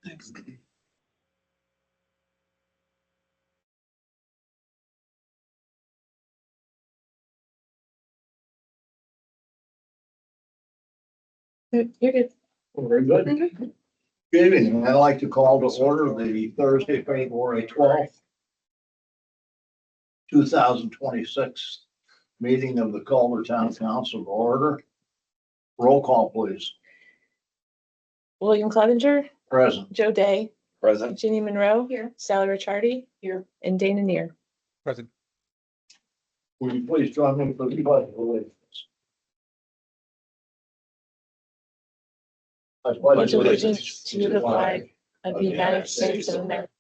Thanks. You're good. Very good. Mhm. Good evening. I'd like to call to order the Thursday, February 12th, 2026 meeting of the Culver Town Council to order. Roll call, please. William Cleavenger, Present. Joe Day, Present. Ginny Munroe here, Sally Ricciardi here, and Dana Neer. Present. Will you please join me for the pledge of allegiance? I Pledge allegiance to the flag of the United States of America,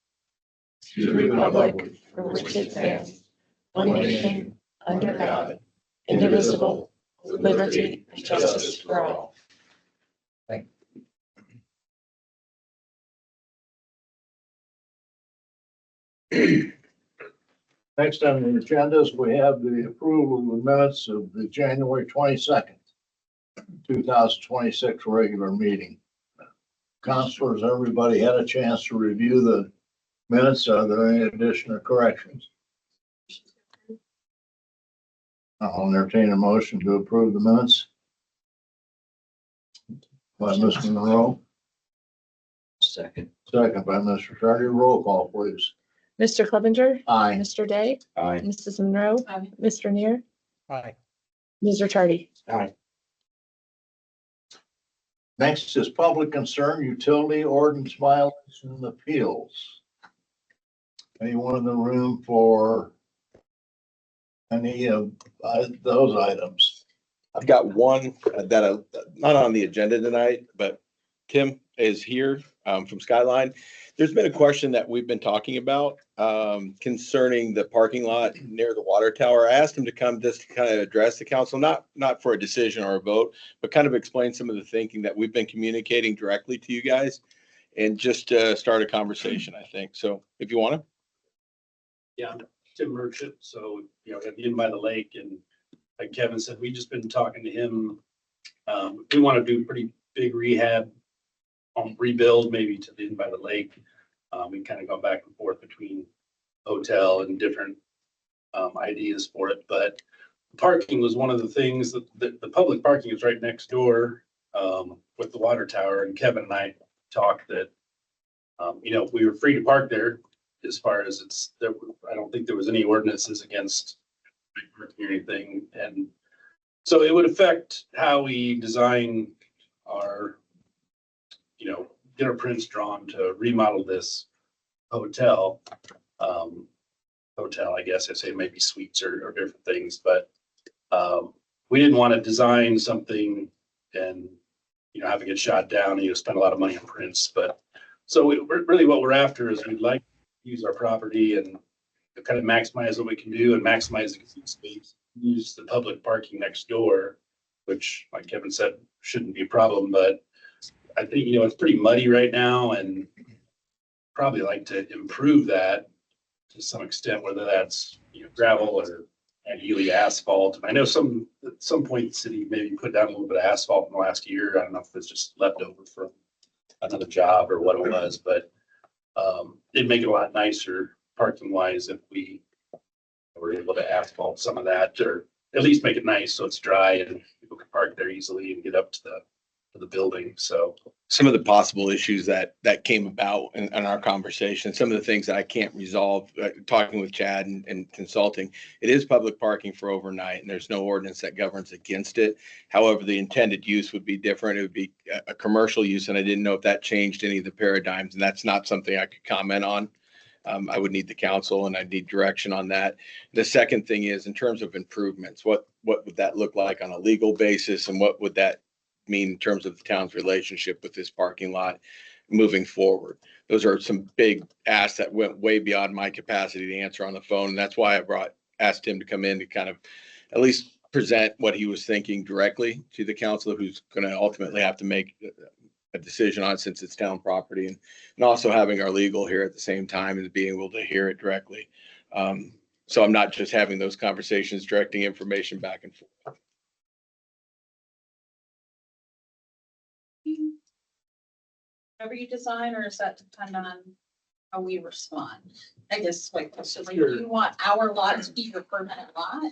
to the republic for which it stands, one nation, under God, indivisible, with liberty and justice for all. Next on the agenda is we have the approval of the minutes of the January 22nd, 2026 regular meeting. Counselors, everybody had a chance to review the minutes. Are there any additional corrections? I'll entertain a motion to approve the minutes. By Mr. Monroe, Second. second by Mr. Ricciardi. Roll call, please. Mr. Cleavenger, Aye. Mr. Day, Aye. Mrs. Munroe, Mr. Neer, Aye. Ms. Ricciardi. Aye. Next is public concern, utility ordinance violation and appeals. Anyone in the room for any of those items? I've got one that not on the agenda tonight, but Tim is here from Skyline. There's been a question that we've been talking about concerning the parking lot near the water tower. I asked him to come just to kind of address the council, not for a decision or a vote, but kind of explain some of the thinking that we've been communicating directly to you guys and just start a conversation, I think. So if you want to. Yeah, I'm Tim Merchant. So, at the Inn by the Lake, and like Kevin said, we just been talking to him. We want to do pretty big rehab rebuild, maybe to the Inn by the Lake. We kind of gone back and forth between hotel and different ideas for it, but parking was one of the things that the public parking is right next door with the water tower. And Kevin and I talked that, we were free to park there as far as I don't think there was any ordinances against parking or anything. And so it would affect how we design our, get our prints drawn to remodel this hotel. I guess I say maybe suites or different things, but we didn't want to design something and, have it get shot down and spend a lot of money on prints. But so really what we're after is we'd like to use our property and kind of maximize what we can do and maximize the space, use the public parking next door, which like Kevin said, shouldn't be a problem, but I think, it's pretty muddy right now and probably like to improve that to some extent, whether that's, gravel or ideally asphalt. And I know at some point the city maybe put down a little bit of asphalt in the last year. I don't know if it's just left over from another job or what it was, but it'd make it a lot nicer parking wise if we were able to asphalt some of that, or at least make it nice so it's dry and people can park there easily and get up to the building. So Some of the possible issues that came about in our conversation, some of the things that I can't resolve, talking with Chad and consulting, it is public parking for overnight and there's no ordinance that governs against it. However, the intended use would be different. It would be a commercial use, and I didn't know if that changed any of the paradigms, and that's not something I could comment on. I would need the council and I'd need direction on that. The second thing is in terms of improvements, what would that look like on a legal basis, and what would that mean in terms of the town's relationship with this parking lot moving forward? Those are some big asks that went way beyond my capacity to answer on the phone. And that's why I asked him to come in to kind of at least present what he was thinking directly to the council, who's going to ultimately have to make a decision on it since it's town property, and also having our legal here at the same time and being able to hear it directly. So I'm not just having those conversations, directing information back and forth. whatever you design, or does that depend on how we respond? I guess my question, like, Sure. do you want our lot to be your permanent lot?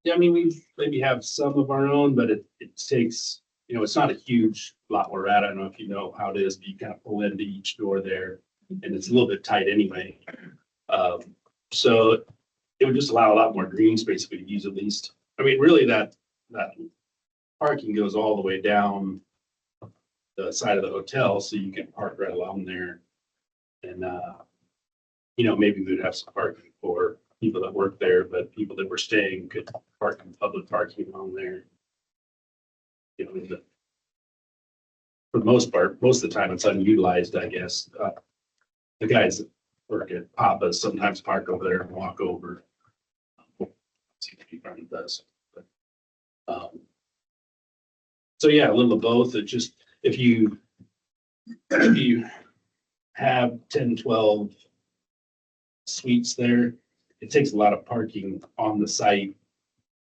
Yeah, I mean, we maybe have some of our own, but it takes, you know, it's not a huge lot we're at. I don't know if you know how it is, but you kind of pull into each door there and it's a little bit tight anyway. So it would just allow a lot more green space if we could use at least, I mean, really that parking goes all the way down the side of the hotel, so you can park right along there. And, you know, maybe we'd have some parking for people that work there, but people that were staying could park in public parking along there. You know, for the most part, most of the time it's unutilized, I guess. The guys that work at Papa's sometimes park over there and walk over. See if he finally does. But, so yeah, a little of both. It just, if you have 10, 12 suites there, it takes a lot of parking on the site.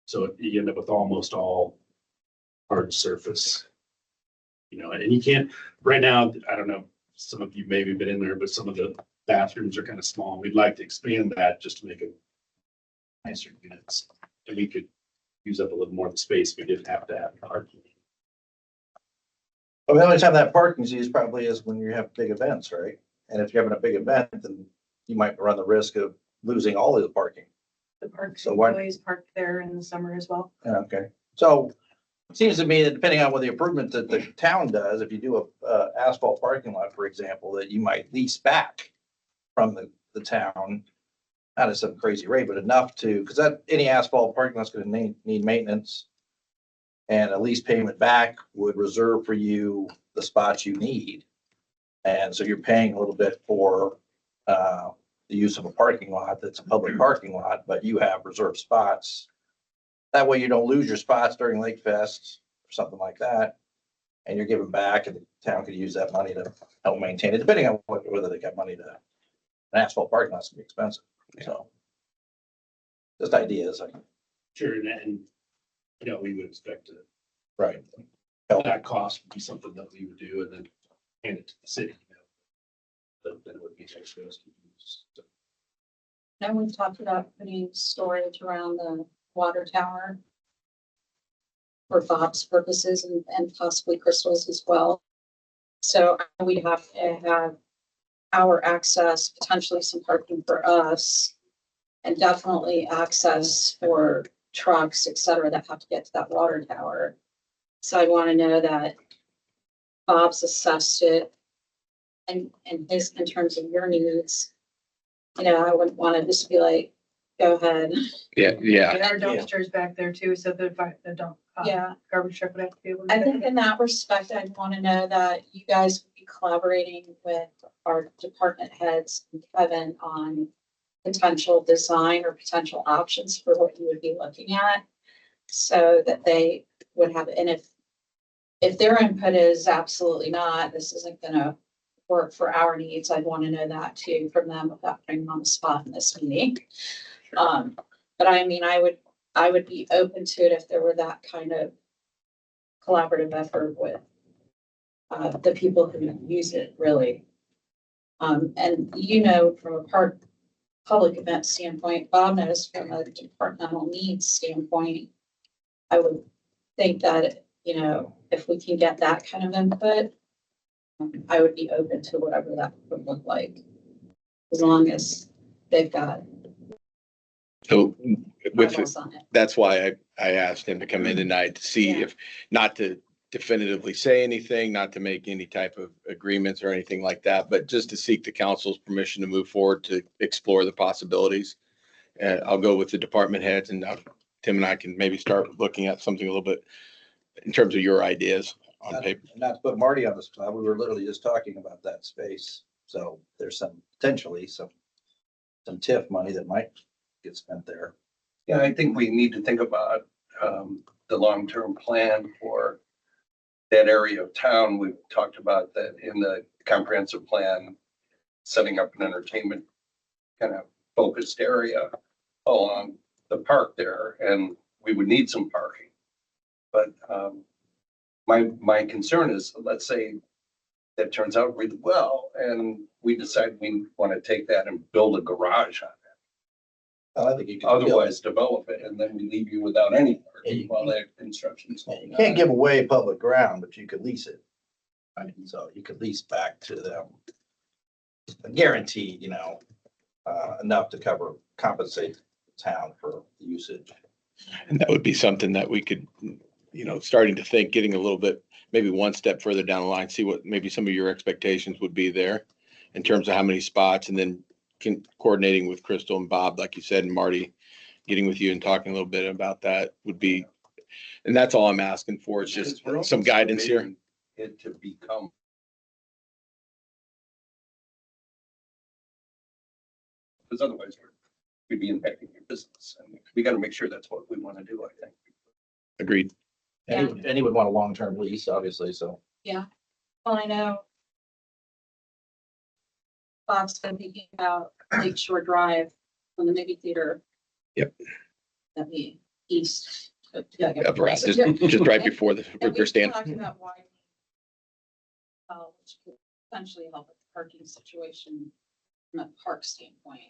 So you end up with almost all hard surface. You know, and you can't, right now, I don't know, some of you maybe been in there, but some of the bathrooms are kind of small. We'd like to expand that just to make it nicer units. And we could use up a little more of the space. We didn't have to have parking. Well, the only time that parking is used probably is when you have big events, right? And if you're having a big event, then you might run the risk of losing all of the parking. The park So what- employees park there in the summer as well. Yeah, okay. So it seems to me that depending on what the improvement that the town does, if you do a asphalt parking lot, for example, that you might lease back from the town, not at some crazy rate, but enough to, because that any asphalt parking lot's gonna need maintenance. And a lease payment back would reserve for you the spots you need. And so you're paying a little bit for the use of a parking lot that's a public parking lot, but you have reserved spots. That way you don't lose your spots during Lake Fest or something like that. And you're giving back, and the town could use that money to help maintain it, depending on whether they got money to, an asphalt parking lot's gonna be expensive, so. Just ideas, like, Sure, and you know, we would expect to, right. that cost would be something that we would do and then hand it to the city. You know, then it would be next to us to use. So, And we've talked about putting storage around the water tower for Bob's purposes and possibly Crystal's as well. So we'd have to have our access, potentially some parking for us, and definitely access for trucks, et cetera, that have to get to that water tower. So I want to know that Bob's assessed it and his, in terms of your needs. You know, I wouldn't want to just be like, go ahead. Yeah, yeah. And our dumpsters back there too, so the dump, Yeah. garbage truck would have to be able to. I get think there. in that respect, I'd want to know that you guys would be collaborating with our department heads and Kevin on potential design or potential options for what you would be looking at. So that they would have, and if their input is absolutely not, this isn't gonna work for our needs, I'd want to know that too from them without putting them on the spot in this meeting. But I mean, I would be open to it if there were that kind of collaborative effort with the people who use it, really. And you know, from a public event standpoint, Bob knows from a departmental needs standpoint, I would think that, you know, if we can get that kind of input, I would be open to whatever that would look like, as long as they've got So with, eyeballs on it. that's why I asked him to come in tonight to see Yeah. if, not to definitively say anything, not to make any type of agreements or anything like that, but just to seek the council's permission to move forward to explore the possibilities. And I'll go with the department heads, and Tim and I can maybe start looking at something a little bit in terms of your ideas on paper. Not to put Marty on the spot, we were literally just talking about that space. So there's some potentially some TIF money that might get spent there. Yeah, I think we need to think about the long-term plan for that area of town. We've talked about that in the comprehensive plan, setting up an entertainment kind of focused area along the park there, and we would need some parking. But my concern is, let's say that turns out really well, and we decide we want to take that and build a garage on it. I think you can. Otherwise develop it, and then we leave you without any parking while that construction is going You on. can't give away public ground, but you could lease it. Right, so you could lease back to them. Guaranteed, enough to compensate the town for the usage. And that would be something that we could, starting to think, getting a little bit, maybe one step further down the line, see what maybe some of your expectations would be there in terms of how many spots, and then coordinating with Crystal and Bob, like you said, and Marty, getting with you and talking a little bit about that would be, and that's all I'm asking for. It's just We're some also guidance here. making It to become. Because otherwise we'd be impacting your business, and we got to make sure that's what we want to do, I think. Agreed. And he would want a long-term lease, obviously, so. Well, I know Bob's been thinking about Lake Shore Drive on the movie theater. Yep. That be east. Up around, just right before the And river we've stand. talked about widening, which could potentially help with the parking situation from a park standpoint.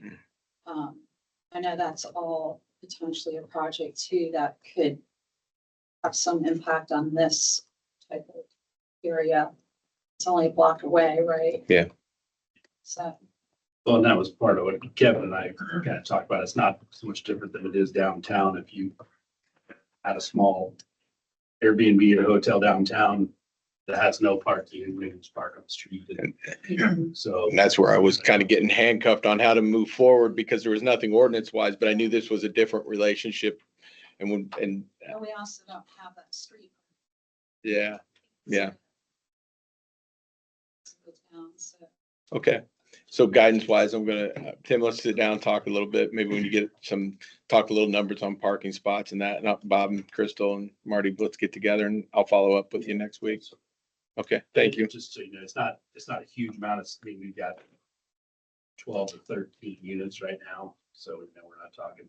I know that's all potentially a project too that could have some impact on this type of area. It's only a block away, right? Yeah. So, Well, and that was part of what Kevin and I kind of talked about. It's not so much different than it is downtown. If you had a small Airbnb at a hotel downtown that has no parking, and you can just park on the street. And so, And that's where I was kind of getting handcuffed on how to move forward, because there was nothing ordinance wise, but I knew this was a different relationship. And and we also don't have that street. yeah, yeah. So, Okay. So guidance wise, I'm gonna, Tim, let's sit down, talk a little bit. Maybe when you get talk a little numbers on parking spots and that, and Bob and Crystal and Marty, let's get together and I'll follow up with you next week. Okay, thank you. Just so you know, it's not a huge amount. We've got 12 to 13 units right now. So, we're not talking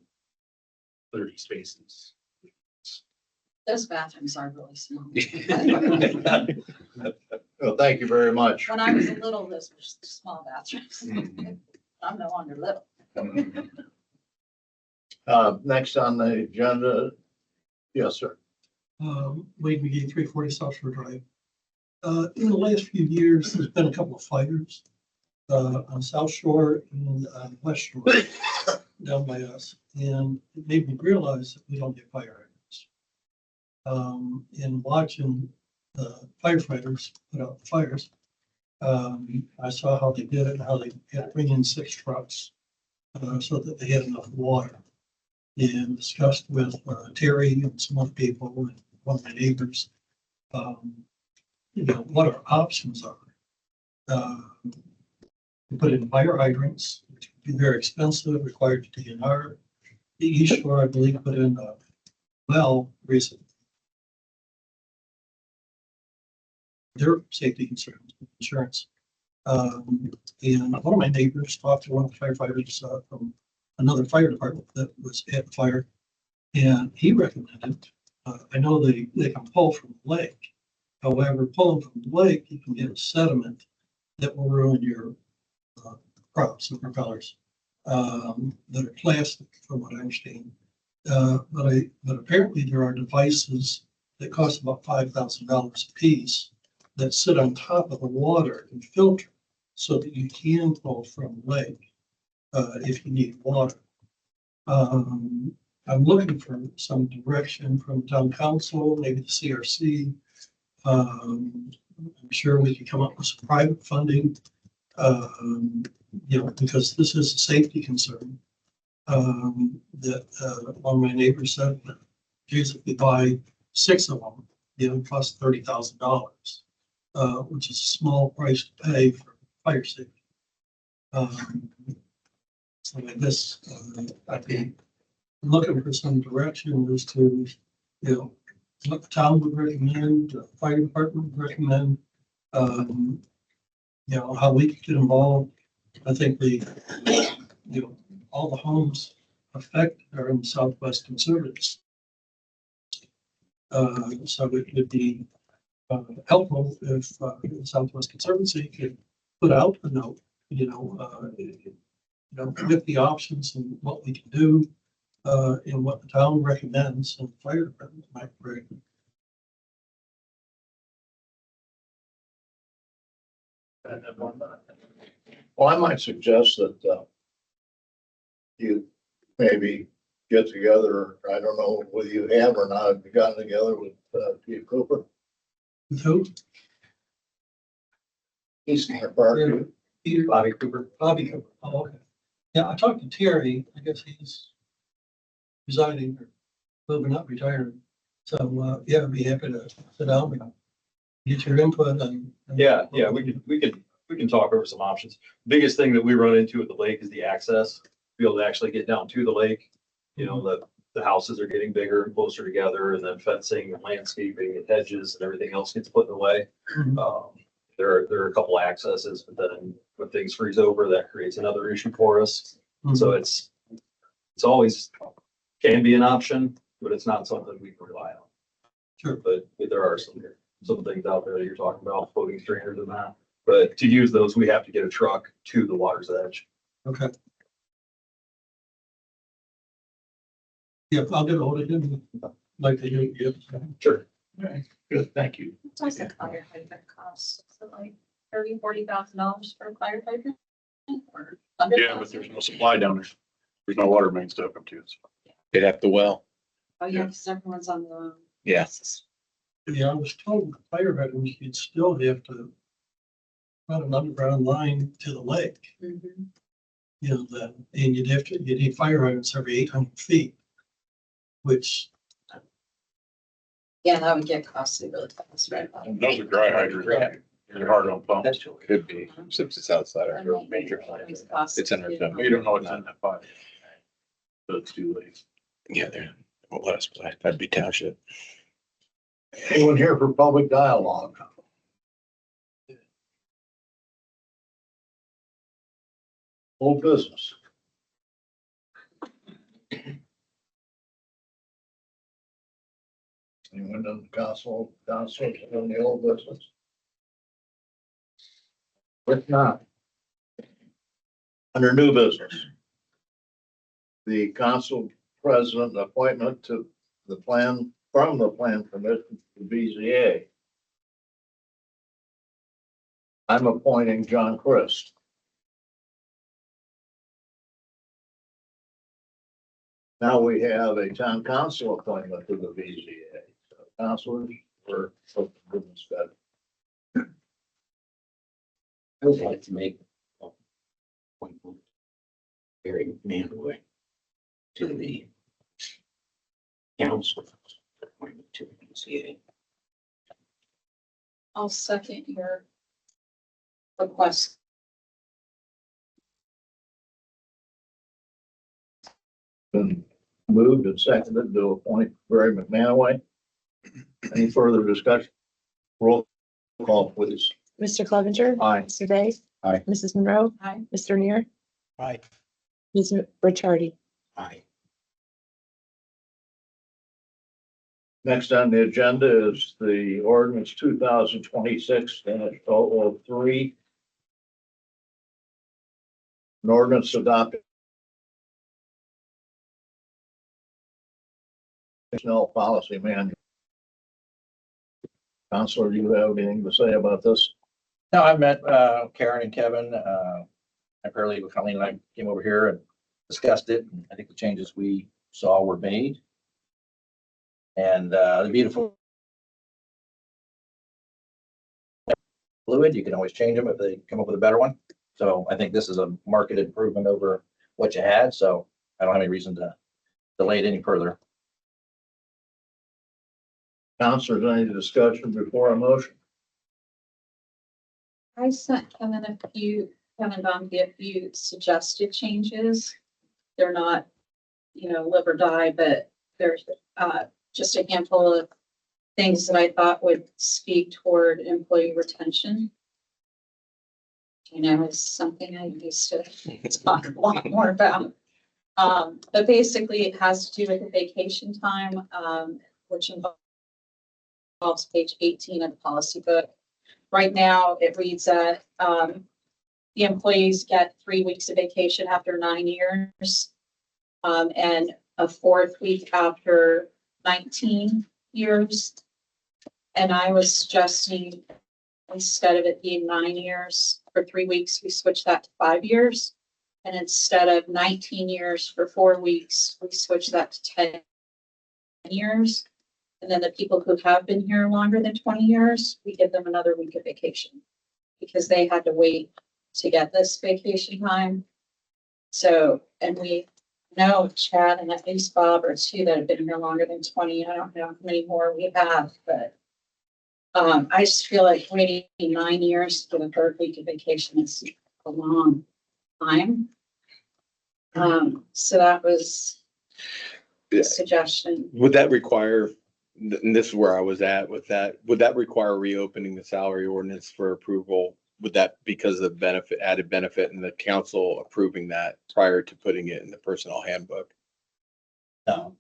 30 spaces. those bathrooms are really small. Well, thank you very much. When I was little, those were small bathrooms. I'm no longer little. Next on the agenda. Yes, sir. Wade McGee, 340 South Shore Drive. In the last few years, there's been a couple of fires on South Shore and on West Shore down by us. And it made me realize that we don't get fire hydrants. In watching the firefighters put out the fires, I saw how they did it and how they had to bring in 6 trucks so that they had enough water. And discussed with Terry and some other people and one of my neighbors, what our options are. We put in fire hydrants, which would be very expensive, required to DNR. The East Shore, I believe, put in a well recently. Their safety concerns, insurance. And one of my neighbors talked to one of the firefighters from another fire department that was at the fire, and he recommended, I know they can pull from the lake. However, pulling from the lake, you can get a sediment that will ruin your props and propellers that are plastic, from what I understand. But apparently there are devices that cost about $5,000 a piece that sit on top of the water and filter so that you can pull from the lake if you need water. I'm looking for some direction from town council, maybe the CRC. I'm sure we can come up with some private funding, because this is a safety concern. That one of my neighbors said, geez, if we buy 6 of them, it costs $30,000, which is a small price to pay for fire safety. So I guess I'd be looking for some direction as to, what the town would recommend, the fire department would recommend, how we could get involved. I think all the homes affected are in the Southwest Conservatives. So it would be helpful if the Southwest Conservancy could put out a note, with the options and what we can do, and what the town recommends and the fire department might recommend. Well, I might suggest that you maybe get together, I don't know whether you have or not, have you gotten together with Chief Cooper? With who? He's in the park. Yeah. Peter? Bobby Cooper. Bobby Cooper. Oh, okay. Yeah, I talked to Terry. I guess he's resigning or moving up, retiring. So, yeah, I'd be happy to sit down and get your input and. Yeah, we can talk over some options. Biggest thing that we run into at the lake is the access, be able to actually get down to the lake. You know, the houses are getting bigger and closer together, and then fencing and landscaping and hedges and everything else gets put in the way. Mhm. There are a couple accesses, but then when things freeze over, that creates another issue for us. So it's always can be an option, but it's not something we can rely on. Sure. But there are some things out there that you're talking about, floating strainers and that. But to use those, we have to get a truck to the water's edge. Okay. Yeah, I'll get ahold of him. Like they do, yeah. Sure. Good, thank you. What's like a fire hydrant cost? So like $40,000 for a fire hydrant? Or under Yeah, but there's no supply down there. There's no water mains to hook up to it. They'd have to well. Oh, yeah, because everyone's on the. Yeah. Yeah, I was told with fire hydrants, you'd still have to run an underground line to the lake. Mhm. And you'd need fire hydrants every 800 feet, which, Yeah, that would get costly really fast, right? Those are dry hydrants. They're hard on pumps. Could be, since it's outside our major plant. It's in our zone. We don't know what's in that pipe. So it's too late. Yeah, they won't let us play. That'd be township. Anyone here for public dialogue? Old business. Anyone in the council on the old business? If not, under new business, the council president appointment to the plan, from the plan commission to BZA. I'm appointing John Christ. Now we have a town council appointment to the BZA. So councilors for goodness sake. I would like to make a appointment Barry Manroy to the council appointment to the BCA. I'll second your request. Been moved and seconded to appoint Barry McManaway. Any further discussion? Roll call, please. Mr. Cleavenger. Aye. Mr. Day. Aye. Mrs. Munroe. Aye. Mr. Neer. Aye. Ms. Ricciardi. Aye. Next on the agenda is the ordinance 2026-003. An ordinance adopted personnel policy manual. Counselor, do you have anything to say about this? No, I met Karen and Kevin, my paralegal Colleen and I came over here and discussed it. And I think the changes we saw were made. And the beautiful fluid, you can always change them if they come up with a better one. So I think this is a market improvement over what you had. So I don't have any reason to delay it any further. Counselors, any discussion before a motion? I sent Kevin a few suggested changes. They're not, live or die, but there's just a handful of things that I thought would speak toward employee retention. It's something I used to talk a lot more about. But basically it has to do with the vacation time, which involves involves page 18 of the policy book. Right now, it reads that, the employees get 3 weeks of vacation after 9 years, and a 4th week after 19 years. And I was suggesting, instead of it being 9 years for 3 weeks, we switch that to 5 years. And instead of 19 years for 4 weeks, we switch that to 10 years. And then the people who have been here longer than 20 years, we give them another week of vacation because they had to wait to get this vacation time. So, and we know Chad and at least Bob are two that have been here longer than 20. I don't know how many more we have, but I just feel like waiting 9 years for the 3rd week of vacation is a long time. So that was a suggestion. Would that require, and this is where I was at with that, would that require reopening the salary ordinance for approval? Would that, because of benefit, added benefit and the council approving that prior to putting it in the personnel handbook? No,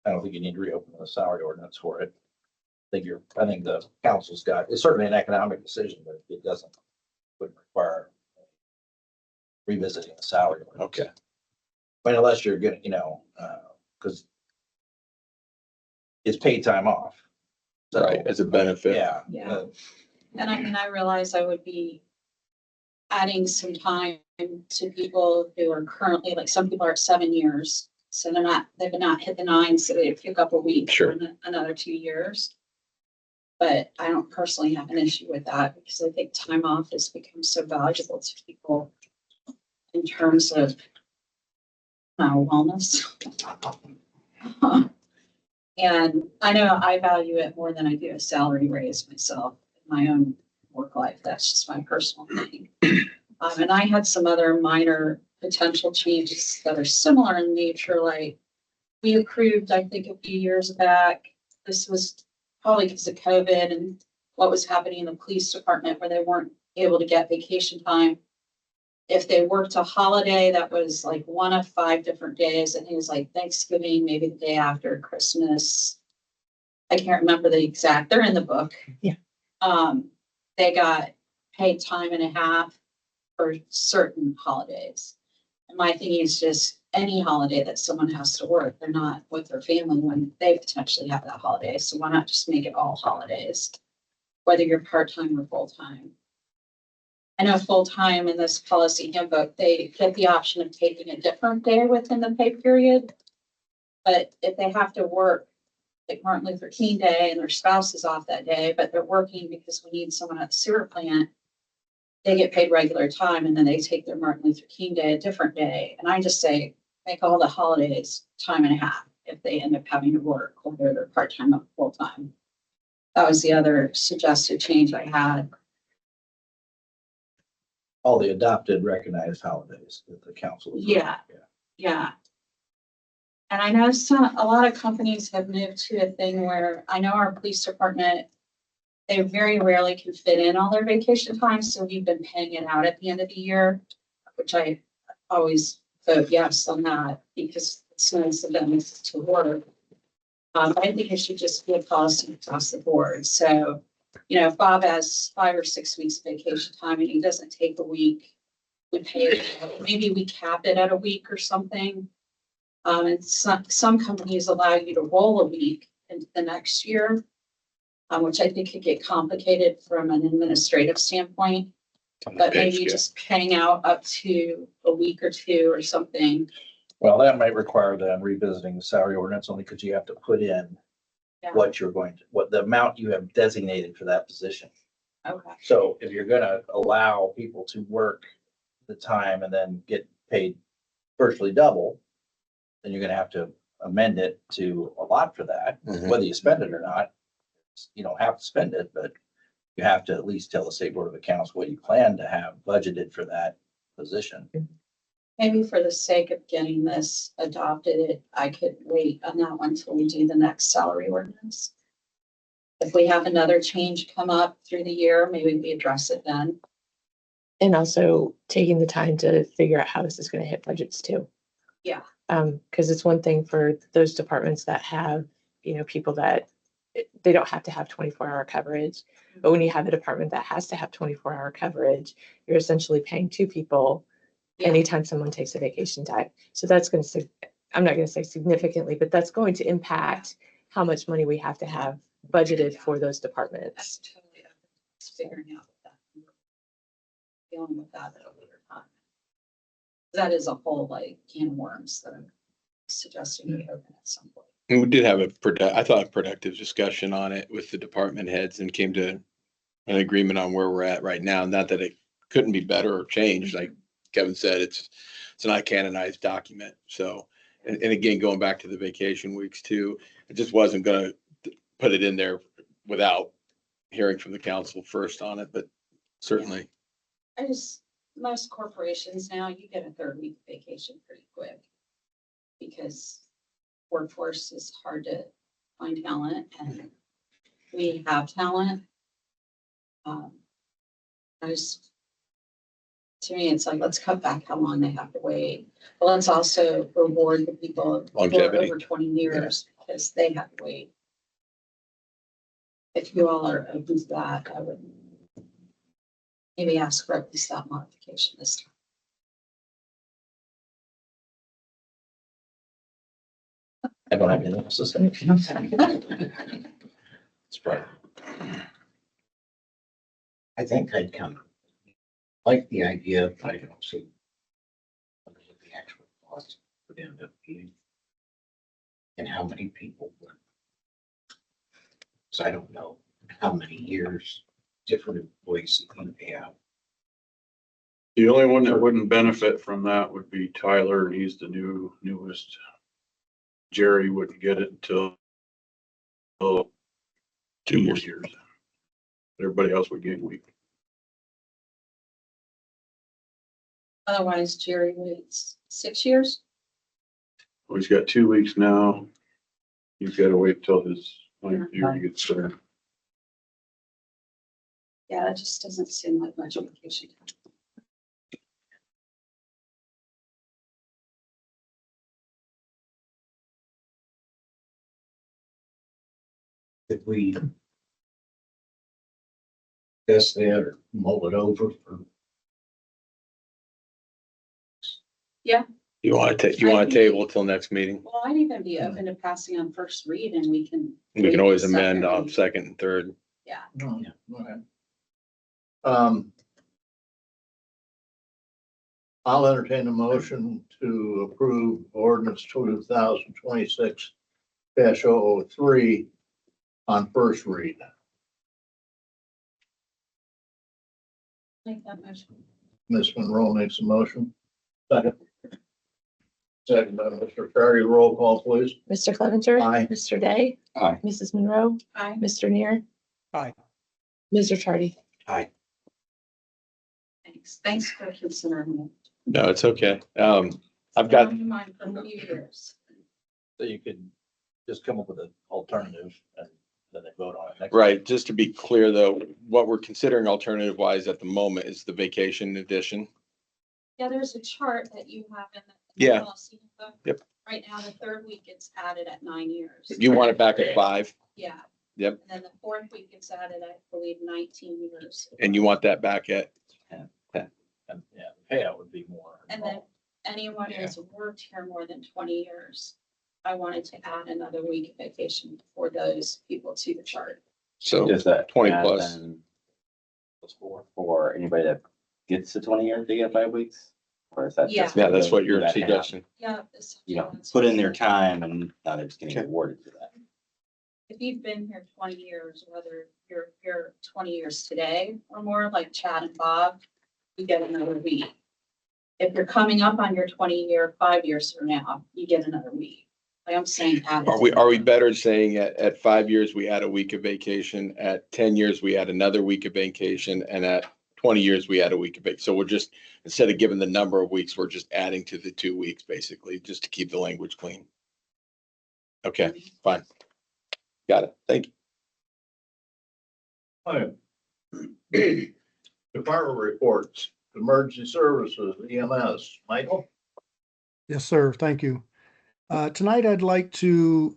I don't think you need to reopen the salary ordinance for it. I think the council's got, it's certainly an economic decision, but it wouldn't require revisiting the salary ordinance. Okay. But unless you're getting, because it's paid time off. So, Right, as a benefit. Yeah. Yeah. And I realized I would be adding some time to people who are currently, like some people are at 7 years. So they've not hit the 9, so they pick up a week. Sure. For another 2 years. But I don't personally have an issue with that because I think time off has become so valuable to people in terms of wellness. And I know I value it more than I do a salary raise myself in my own work life. That's just my personal thing. And I had some other minor potential changes that are similar in nature, like we approved, I think a few years back, this was probably because of COVID and what was happening in the police department where they weren't able to get vacation time. If they worked a holiday, that was like one of 5 different days. And he was like Thanksgiving, maybe the day after Christmas. I can't remember the exact, they're in the book. Yeah. They got paid time and a half for certain holidays. And my thing is just any holiday that someone has to work, they're not with their family when they potentially have that holiday. So why not just make it all holidays, whether you're part-time or full-time? I know full-time in this policy handbook, they get the option of taking a different day within the pay period. But if they have to work like Martin Luther King Day and their spouse is off that day, but they're working because we need someone at the sewer plant, they get paid regular time and then they take their Martin Luther King Day a different day. And I just say, make all the holidays time and a half if they end up having to work, whether they're part-time or full-time. That was the other suggested change I had. All the adopted recognized holidays that the council. Yeah. Yeah. And I know a lot of companies have moved to a thing where I know our police department, they very rarely can fit in all their vacation time. So we've been paying it out at the end of the year, which I always vote yes on that because it's nice of them to work. I think it should just be a policy across the board. So, if Bob has 5 or 6 weeks vacation time and he doesn't take a week, we pay it. Maybe we cap it at a week or something. And some companies allow you to roll a week into the next year, which I think could get complicated from an administrative standpoint. But maybe just paying out up to a week or 2 or something. Well, that might require them revisiting the salary ordinance only because you have to put in what the amount you have designated for that position. Okay. So if you're gonna allow people to work the time and then get paid virtually double, then you're gonna have to amend it to allot for that, whether you spend it or not. You don't have to spend it, but you have to at least tell the State Board of Accounts what you plan to have budgeted for that position. Maybe for the sake of getting this adopted, I could wait on that one until we do the next salary ordinance. If we have another change come up through the year, maybe we address it then. And also taking the time to figure out how this is going to hit budgets too. Yeah. Because it's one thing for those departments that have, people that they don't have to have 24-hour coverage. But when you have a department that has to have 24-hour coverage, you're essentially paying two people Yeah. anytime someone takes a vacation time. So that's going to, I'm not going to say significantly, but that's going to impact how much money we have to have budgeted for those That's departments. totally open to figuring out that. Dealing with that at a later time. That is a whole like can of worms that I'm suggesting we open at some point. And we did have I thought a productive discussion on it with the department heads and came to an agreement on where we're at right now. Not that it couldn't be better or changed. Like Kevin said, it's not a canonized document. So, and again, going back to the vacation weeks too, it just wasn't gonna put it in there without hearing from the council first on it, but certainly. Most corporations now, you get a third week vacation pretty quick. Because workforce is hard to find talent and we have talent. To me, it's like, let's cut back how long they have to wait. But let's also reward the people who are Longevity. over 20 years because they have to wait. If you all are open to that, I would maybe ask for at least that modification this time. I don't have anything else to say. It's right. I think I'd come, like the idea, but I don't see what the actual cost would end up being. And how many people would. So I don't know how many years different employees you have. The only one that wouldn't benefit from that would be Tyler, and he's the newest. Jerry wouldn't get it until 2 more years. Everybody else would gain a week. Otherwise, Jerry waits 6 years. Well, he's got 2 weeks now. He's got to wait till his 9th year to get started. Yeah, that just doesn't seem like much vacation time. If we discuss that or mull it over for. You want to table till next meeting? Well, I'd even be open to passing on first read and we can. We can wait always the amend second on read. second and third. Yeah. No, okay. I'll entertain a motion to approve ordinance 2026-003 on first read. Make that motion. Ms. Munroe makes a motion. Second. Second by Mr. Ricciardi. Roll call, please. Mr. Cleavenger. Aye. Mr. Day. Aye. Mrs. Munroe. Aye. Mr. Neer. Aye. Ms. Ricciardi. Thanks for considering it. No, it's okay. I've got, Been on my mind for a few years. So you could just come up with an alternative and then they vote on it next. right, just to be clear though, what we're considering alternative wise at the moment is the vacation edition. Yeah, there's a chart that you have in the. Yeah. policy book. Yep. Right now, the third week gets added at 9 years. You want it back at 5 Yeah. Yep. And then the fourth week gets added, I believe, 19 years. and you want that back at, And yeah, the payout would be more. And then anyone who's worked here more than 20 years, I wanted to add another week of vacation for those people to the chart. so Does that 20 add plus. then Plus 4. for anybody that gets to 20 years, they get 5 weeks? Or is that Yeah. just? Yeah, that's what you're that have, suggesting. Yeah. You know, put in their time and now they're just getting Okay. awarded for that. If you've been here 20 years, whether you're 20 years today or more, like Chad and Bob, you get another week. If you're coming up on your 20-year, 5 years from now, you get another week. Like I'm saying. add it Are we better saying at 5 years, we add a week of vacation, at 10 years, we add another week of vacation, and at 20 years, we add a week of vacation? So we're just, instead of giving the number of weeks, we're just adding to the 2 weeks, basically, just to keep the language clean. Okay, fine. Got it. Thank you. Aye. Department reports, emergency services, EMS. Michael? Yes, sir. Thank you. Tonight, I'd like to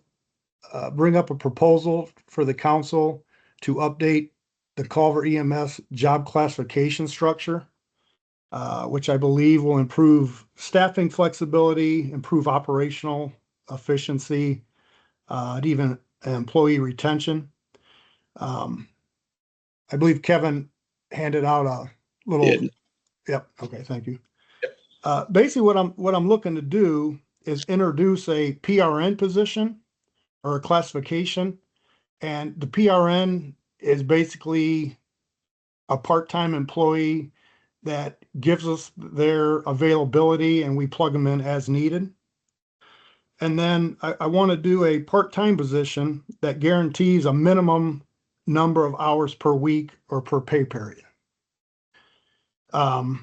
bring up a proposal for the council to update the Culver EMS job classification structure, which I believe will improve staffing flexibility, improve operational efficiency, and even employee retention. I believe Kevin handed out a little. Did. Yep. Okay. Thank you. Basically, what I'm looking to do is introduce a PRN position or a classification, and the PRN is basically a part-time employee that gives us their availability and we plug them in as needed. And then I want to do a part-time position that guarantees a minimum number of hours per week or per pay period. The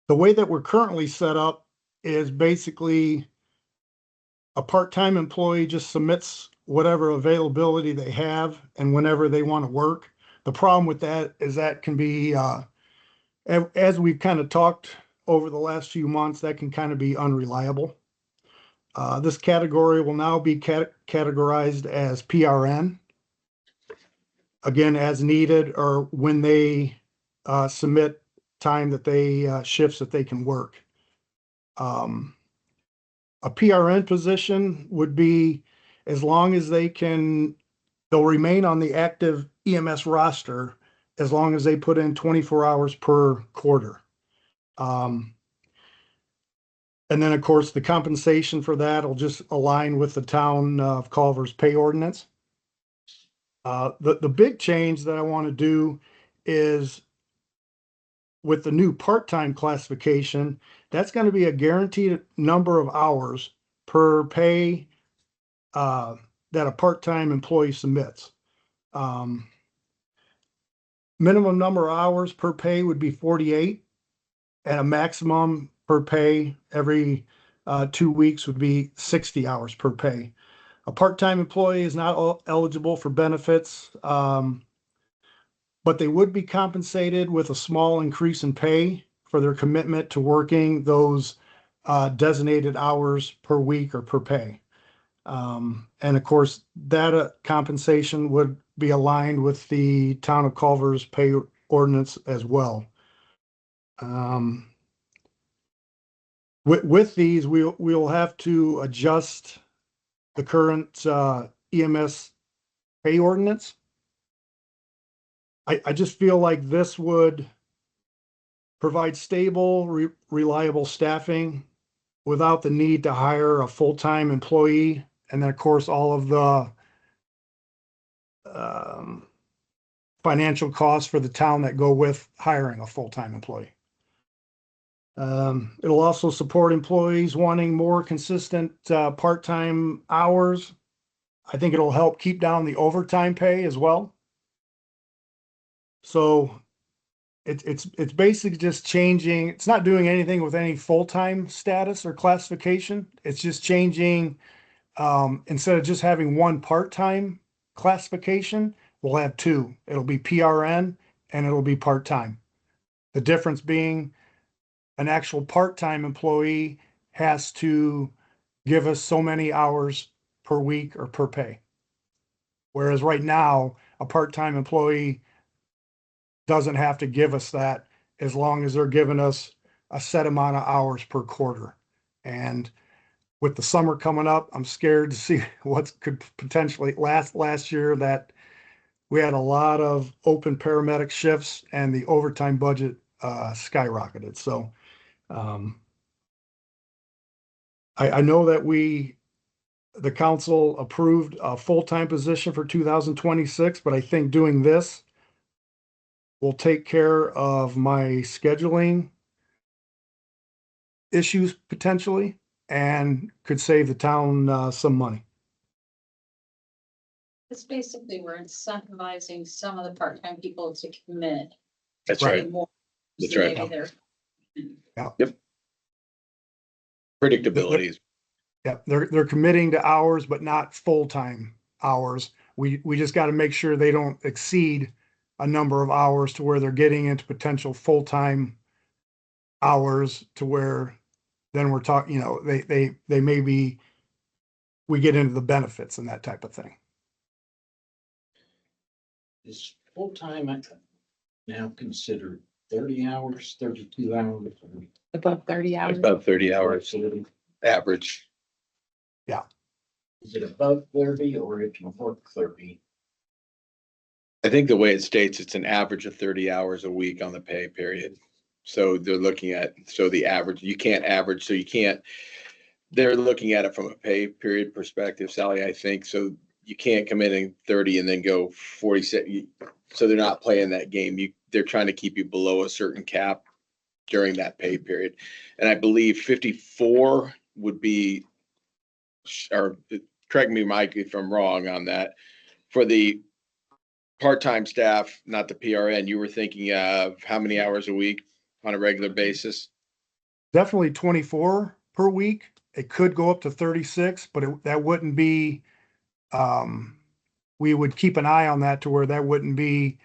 way that we're currently set up is basically a part-time employee just submits whatever availability they have and whenever they want to work. The problem with that is that can be, as we've kind of talked over the last few months, that can kind of be unreliable. This category will now be categorized as PRN, again, as needed or when they submit time that they shifts that they can work. A PRN position would be as long as they'll remain on the active EMS roster as long as they put in 24 hours per quarter. And then, of course, the compensation for that will just align with the town of Culver's pay ordinance. The big change that I want to do is with the new part-time classification, that's going to be a guaranteed number of hours per pay that a part-time employee submits. Minimum number of hours per pay would be 48, and a maximum per pay every 2 weeks would be 60 hours per pay. A part-time employee is not eligible for benefits, but they would be compensated with a small increase in pay for their commitment to working those designated hours per week or per pay. And of course, that compensation would be aligned with the town of Culver's pay ordinance as well. With these, we'll have to adjust the current EMS pay ordinance. I just feel like this would provide stable, reliable staffing without the need to hire a full-time employee. And then, of course, all of the financial costs for the town that go with hiring a full-time employee. It'll also support employees wanting more consistent part-time hours. I think it'll help keep down the overtime pay as well. So it's basically just changing. It's not doing anything with any full-time status or classification. It's just changing. Instead of just having one part-time classification, we'll have two. It'll be PRN and it'll be part-time. The difference being an actual part-time employee has to give us so many hours per week or per pay. Whereas right now, a part-time employee doesn't have to give us that as long as they're giving us a set amount of hours per quarter. And with the summer coming up, I'm scared to see what could potentially last year that we had a lot of open paramedic shifts and the overtime budget skyrocketed. So I know that the council approved a full-time position for 2026, but I think doing this will take care of my scheduling issues potentially and could save the town some money. It's basically, we're incentivizing some of the part-time people to commit. That's Right. right. More. That's So right. maybe they're- Predictability is Yeah, they're committing to hours, but not full-time hours. We just got to make sure they don't exceed a number of hours to where they're getting into potential full-time hours to where then we're talking, they may be we get into the benefits and that type of thing. Is full-time now considered 30 hours, 32 hours? Above 30 hours. About 30 hours average. Is it above 30 or if you work 30? I think the way it states, it's an average of 30 hours a week on the pay period. So they're looking at, so the average, you can't average, so you can't, they're looking at it from a pay period perspective, Sally, I think. So you can't come in at 30 and then go 46. So they're not playing that game. They're trying to keep you below a certain cap during that pay period. And I believe 54 would be, or correct me, Mike, if I'm wrong on that. For the part-time staff, not the PRN, you were thinking of how many hours a week on a regular basis? Definitely 24 per week. It could go up to 36, but that wouldn't be, we would keep an eye on that to where that wouldn't be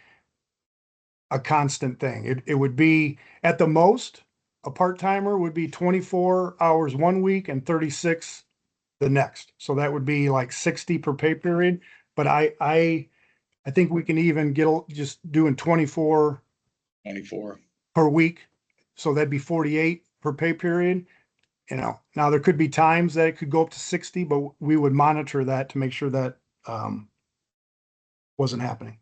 a constant thing. It would be at the most, a part-timer would be 24 hours one week and 36 the next. So that would be like 60 per pay period. But I think we can even get just doing 24 per week. So that'd be 48 per pay period. You know, now there could be times that it could go up to 60, but we would monitor that to make sure that wasn't happening.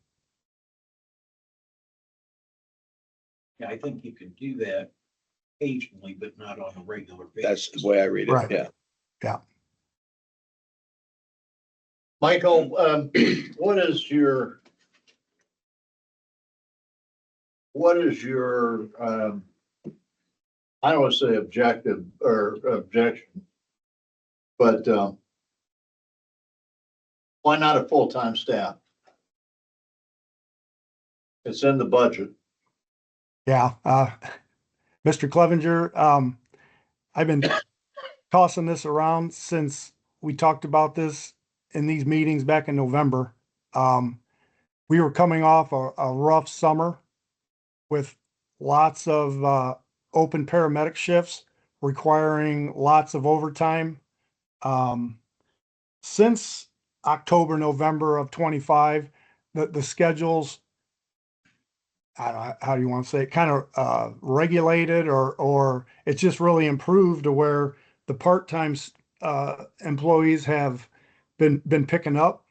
Yeah, I think you can do that occasionally, but not on a regular basis. That's the way I read it. Right. Yeah. Michael, what is your I don't want to say objective or objection, but why not a full-time staff? It's in the budget. Yeah. Mr. Cleavenger, I've been tossing this around since we talked about this in these meetings back in November. We were coming off a rough summer with lots of open paramedic shifts requiring lots of overtime. Since October, November of 25, the schedules, I don't know, how do you want to say it, kind of regulated or it's just really improved to where the part-time employees have been picking up.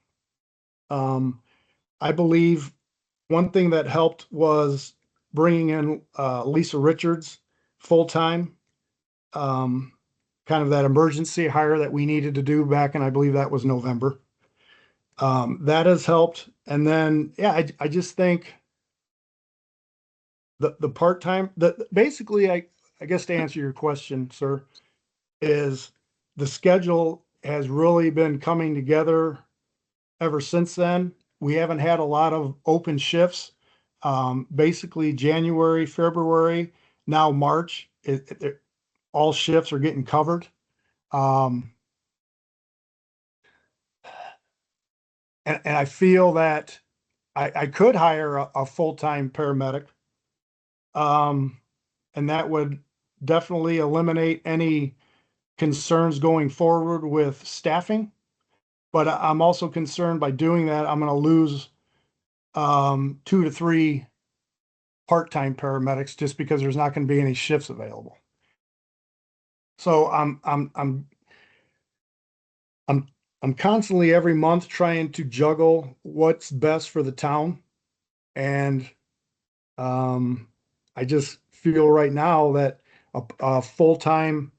I believe one thing that helped was bringing in Lisa Richards full-time, kind of that emergency hire that we needed to do back in, I believe that was November. That has helped. And then, yeah, I just think the part-time, basically, I guess to answer your question, sir, is the schedule has really been coming together ever since then. We haven't had a lot of open shifts. Basically January, February, now March, all shifts are getting covered. And I feel that I could hire a full-time paramedic. And that would definitely eliminate any concerns going forward with staffing. But I'm also concerned by doing that, I'm going to lose 2 to 3 part-time paramedics just because there's not going to be any shifts available. So I'm constantly every month trying to juggle what's best for the town. And I just feel right now that a full-time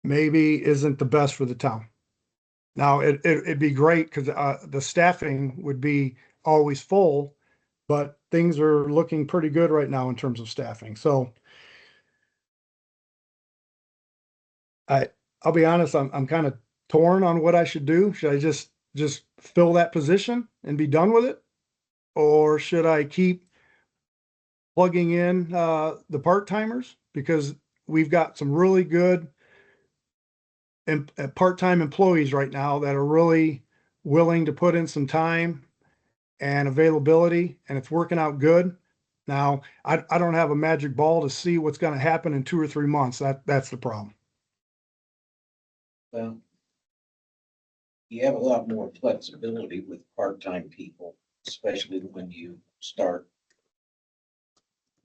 maybe isn't the best for the town. Now it'd be great because the staffing would be always full, but things are looking pretty good right now in terms of staffing. So I'll be honest, I'm kind of torn on what I should do. Should I just fill that position and be done with it? Or should I keep plugging in the part-timers? Because we've got some really good part-time employees right now that are really willing to put in some time and availability, and it's working out good. Now, I don't have a magic ball to see what's going to happen in 2 or 3 months. That's the problem. Well, you have a lot more flexibility with part-time people, especially when you start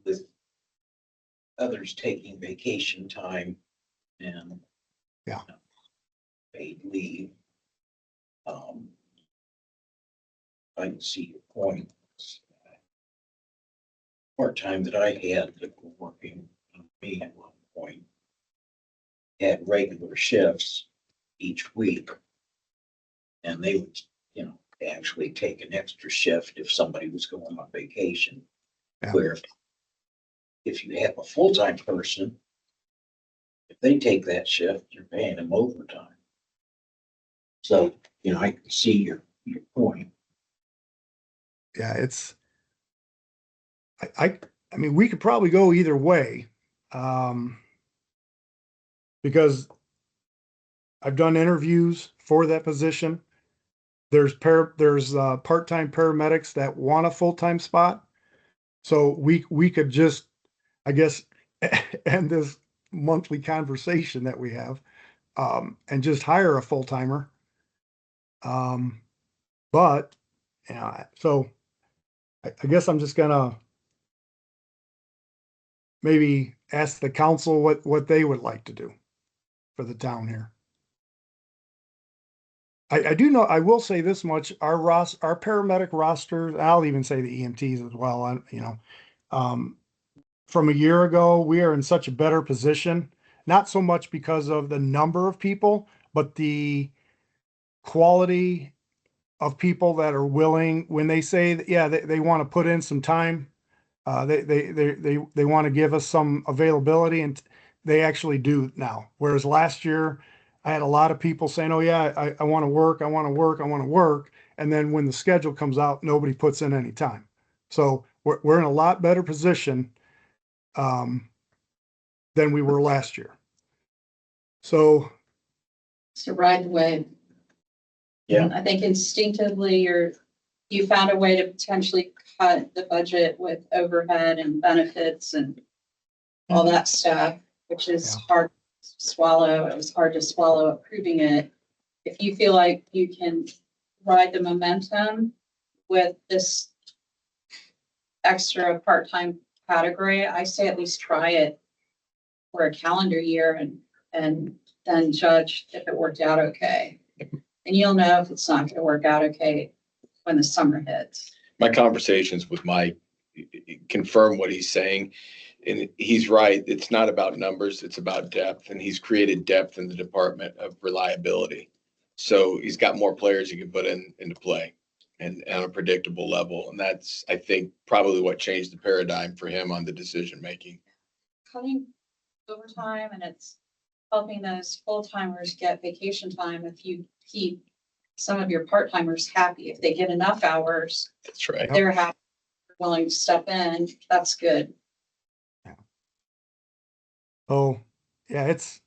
with others taking vacation time and Yeah. paid leave. I can see your point. Part-time that I had that were working on me at one point had regular shifts each week. And they would, actually take an extra shift if somebody was going on vacation. Yeah. Where if you have a full-time person, if they take that shift, you're paying them overtime. So, I can see your point. Yeah, I mean, we could probably go either way. Because I've done interviews for that position. There's part-time paramedics that want a full-time spot. So we could just, I guess, end this monthly conversation that we have, and just hire a full-timer. But, so I guess I'm just gonna maybe ask the council what they would like to do for the town here. I do know, I will say this much, our paramedic rosters, I'll even say the EMTs as well, from a year ago, we are in such a better position, not so much because of the number of people, but the quality of people that are willing, when they say that, yeah, they want to put in some time, they want to give us some availability, and they actually do now. Whereas last year, I had a lot of people saying, oh yeah, I want to work, I want to work, I want to work. And then when the schedule comes out, nobody puts in any time. So we're in a lot better position than we were last year. So, To ride the wave. Yeah. I think instinctively you found a way to potentially cut the budget with overhead and benefits and all that stuff, which is Yeah. hard to swallow. It was hard to swallow approving it. If you feel like you can ride the momentum with this extra part-time category, I say at least try it for a calendar year and then judge if it worked out okay. And you'll know if it's not going to work out okay when the summer hits. My conversations with Mike confirm what he's saying. And he's right. It's not about numbers. It's about depth. And he's created depth in the department of reliability. So he's got more players he can put into play and on a predictable level. And that's, I think, probably what changed the paradigm for him on the decision making. Cutting overtime and it's helping those full-timers get vacation time if you keep some of your part-timers happy. If they get enough hours, That's right. they're happy, willing to step in. That's good. oh yeah, it's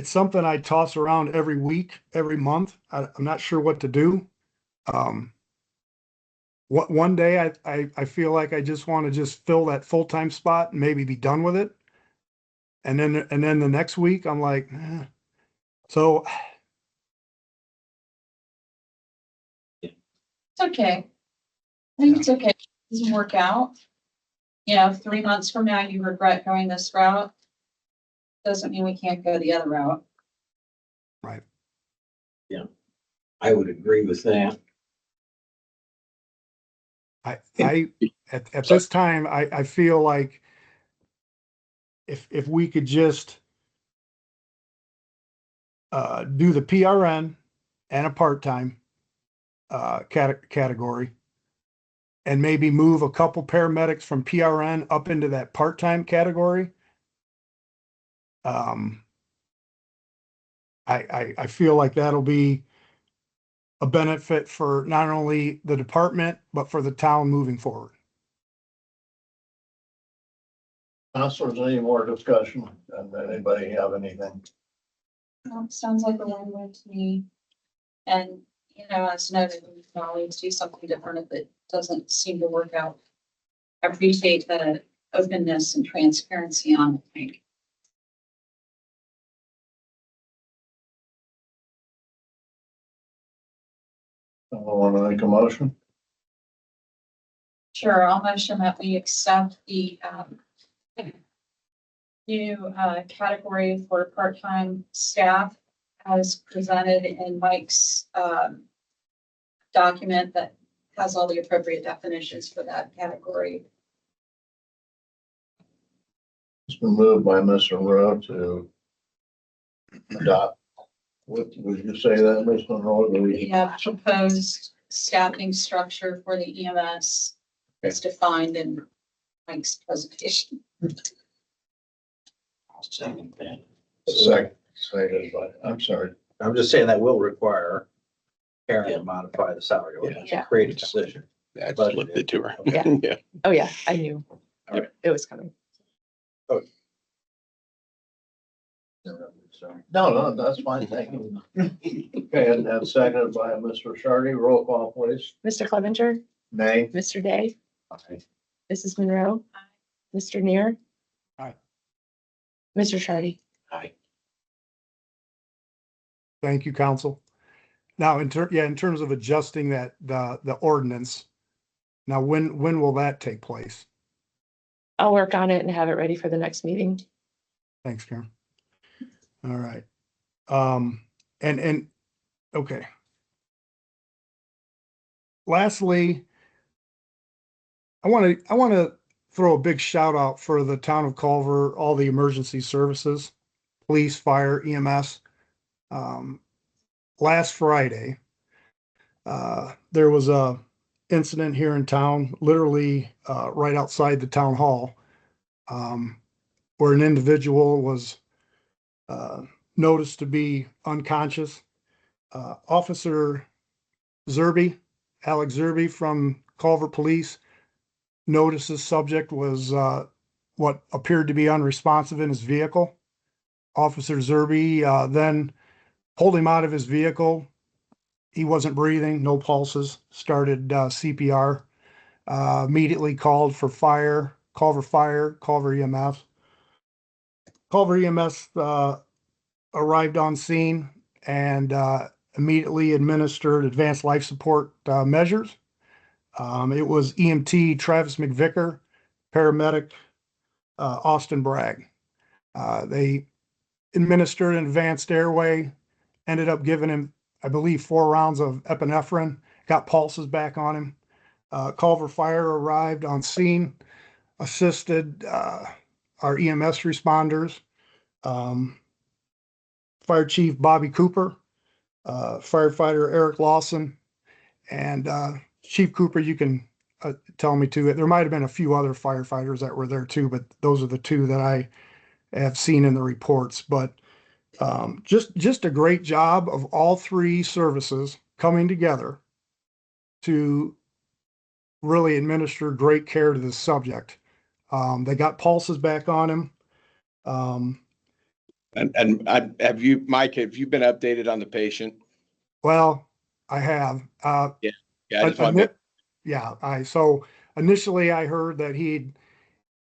something I toss around every week, every month. I'm not sure what to do. One day I feel like I just want to just fill that full-time spot and maybe be done with it. And then the next week I'm like, eh. So It's okay. I think it's okay. It doesn't work out. 3 months from now, you regret going this route. Doesn't mean we can't go the other route. right. I would agree with that. At this time, I feel like if we could just do the PRN and a part-time category, and maybe move a couple paramedics from PRN up into that part-time category. I feel like that'll be a benefit for not only the department, but for the town moving forward. Councilors, any more discussion? And anybody have anything? Sounds like a win-win to me. And, as noted, we can always do something different if it doesn't seem to work out. I appreciate the openness and transparency on it. Want to make a motion? Sure, I'll motion that we accept the new category for part-time staff as presented in Mike's document that has all the appropriate definitions for that category. It's been moved by Mr. Rowe to adopt. What would you say that, Ms. Monroe? We have proposed staffing structure for the EMS as defined in Mike's presentation. I'll second that. Second by, I'm sorry. I'm just saying that will require Karen to modify the salary ordinance, Yeah. to create a position. I just looked it to her. Yeah. Yeah. Oh, yeah, I knew. All right. It was coming. Sorry. No, that's fine. Thank you. Okay, and seconded by Mr. Ricciardi. Roll call, please. Mr. Cleavenger, Nay. Mr. Day, Aye. Mrs. Munroe, Mr. Neer. Aye. Mr. Shardy. Aye. Thank you, council. Now, in terms of adjusting that, the ordinance, now when will that take place? I'll work on it and have it ready for the next meeting. Thanks, Karen. All right. Okay. Lastly, I want to throw a big shout out for the town of Culver, all the emergency services, police, fire, EMS. Last Friday, there was a incident here in town, literally right outside the town hall, where an individual was noticed to be unconscious. Officer Zerby, Alex Zerby from Culver Police, noticed the subject was what appeared to be unresponsive in his vehicle. Officer Zerby then pulled him out of his vehicle. He wasn't breathing, no pulses, started CPR, immediately called for fire, Culver EMS. Culver EMS arrived on scene and immediately administered advanced life support measures. It was EMT Travis McVicker, paramedic Austin Bragg. They administered an advanced airway, ended up giving him, I believe, 4 rounds of epinephrine, got pulses back on him. Culver Fire arrived on scene, assisted our EMS responders. Fire Chief Bobby Cooper, firefighter Eric Lawson, and Chief Cooper, you can tell me too. There might have been a few other firefighters that were there too, but those are the 2 that I have seen in the reports. But just a great job of all 3 services coming together to really administer great care to this subject. They got pulses back on him. Have you, Mike, have you been updated on the patient? Well, I have. Yeah, I just want to. So initially I heard that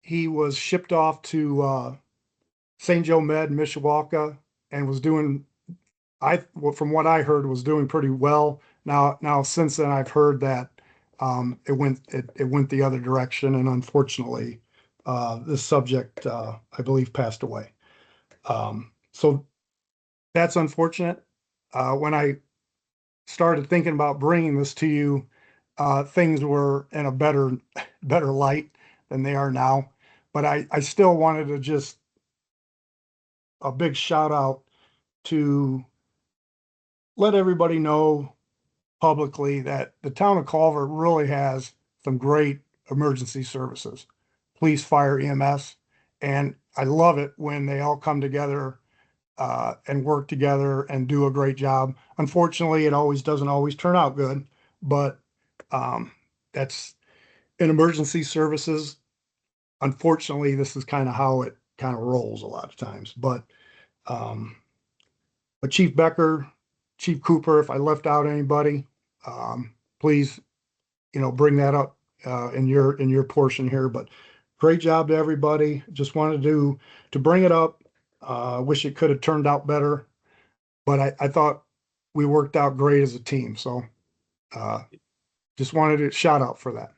he was shipped off to St. Joe Med, Mishawaka, and was doing, from what I heard, was doing pretty well. Now since then I've heard that it went the other direction, and unfortunately, this subject I believe passed away. So that's unfortunate. When I started thinking about bringing this to you, things were in a better light than they are now. But I still wanted to just a big shout out to let everybody know publicly that the town of Culver really has some great emergency services, police, fire, EMS, and I love it when they all come together and work together and do a great job. Unfortunately, it doesn't always turn out good, but that's in emergency services. Unfortunately, this is kind of how it kind of rolls a lot of times. But Chief Becker, Chief Cooper, if I left out anybody, please, bring that up in your portion here. But great job to everybody. Just wanted to bring it up. Wish it could have turned out better, but I thought we worked out great as a team. So Just wanted a shout out for that.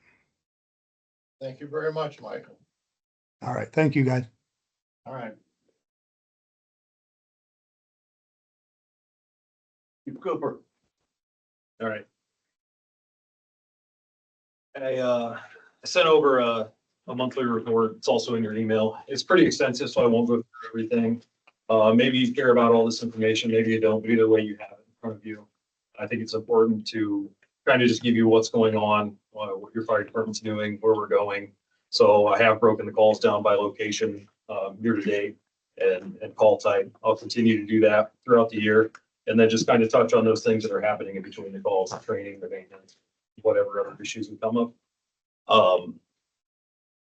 Thank you very much, Michael. All right. Thank you, guys. All right. Chief Cooper. All right. I sent over a monthly report. It's also in your email. It's pretty extensive, so I won't go through everything. Maybe you care about all this information, maybe you don't, but either way you have it in front of you. I think it's important to kind of just give you what's going on, what your fire department's doing, where we're going. So I have broken the calls down by location, year to date and call type. I'll continue to do that throughout the year. And then just kind of touch on those things that are happening in between the calls, the training, the maintenance, whatever other issues would come up.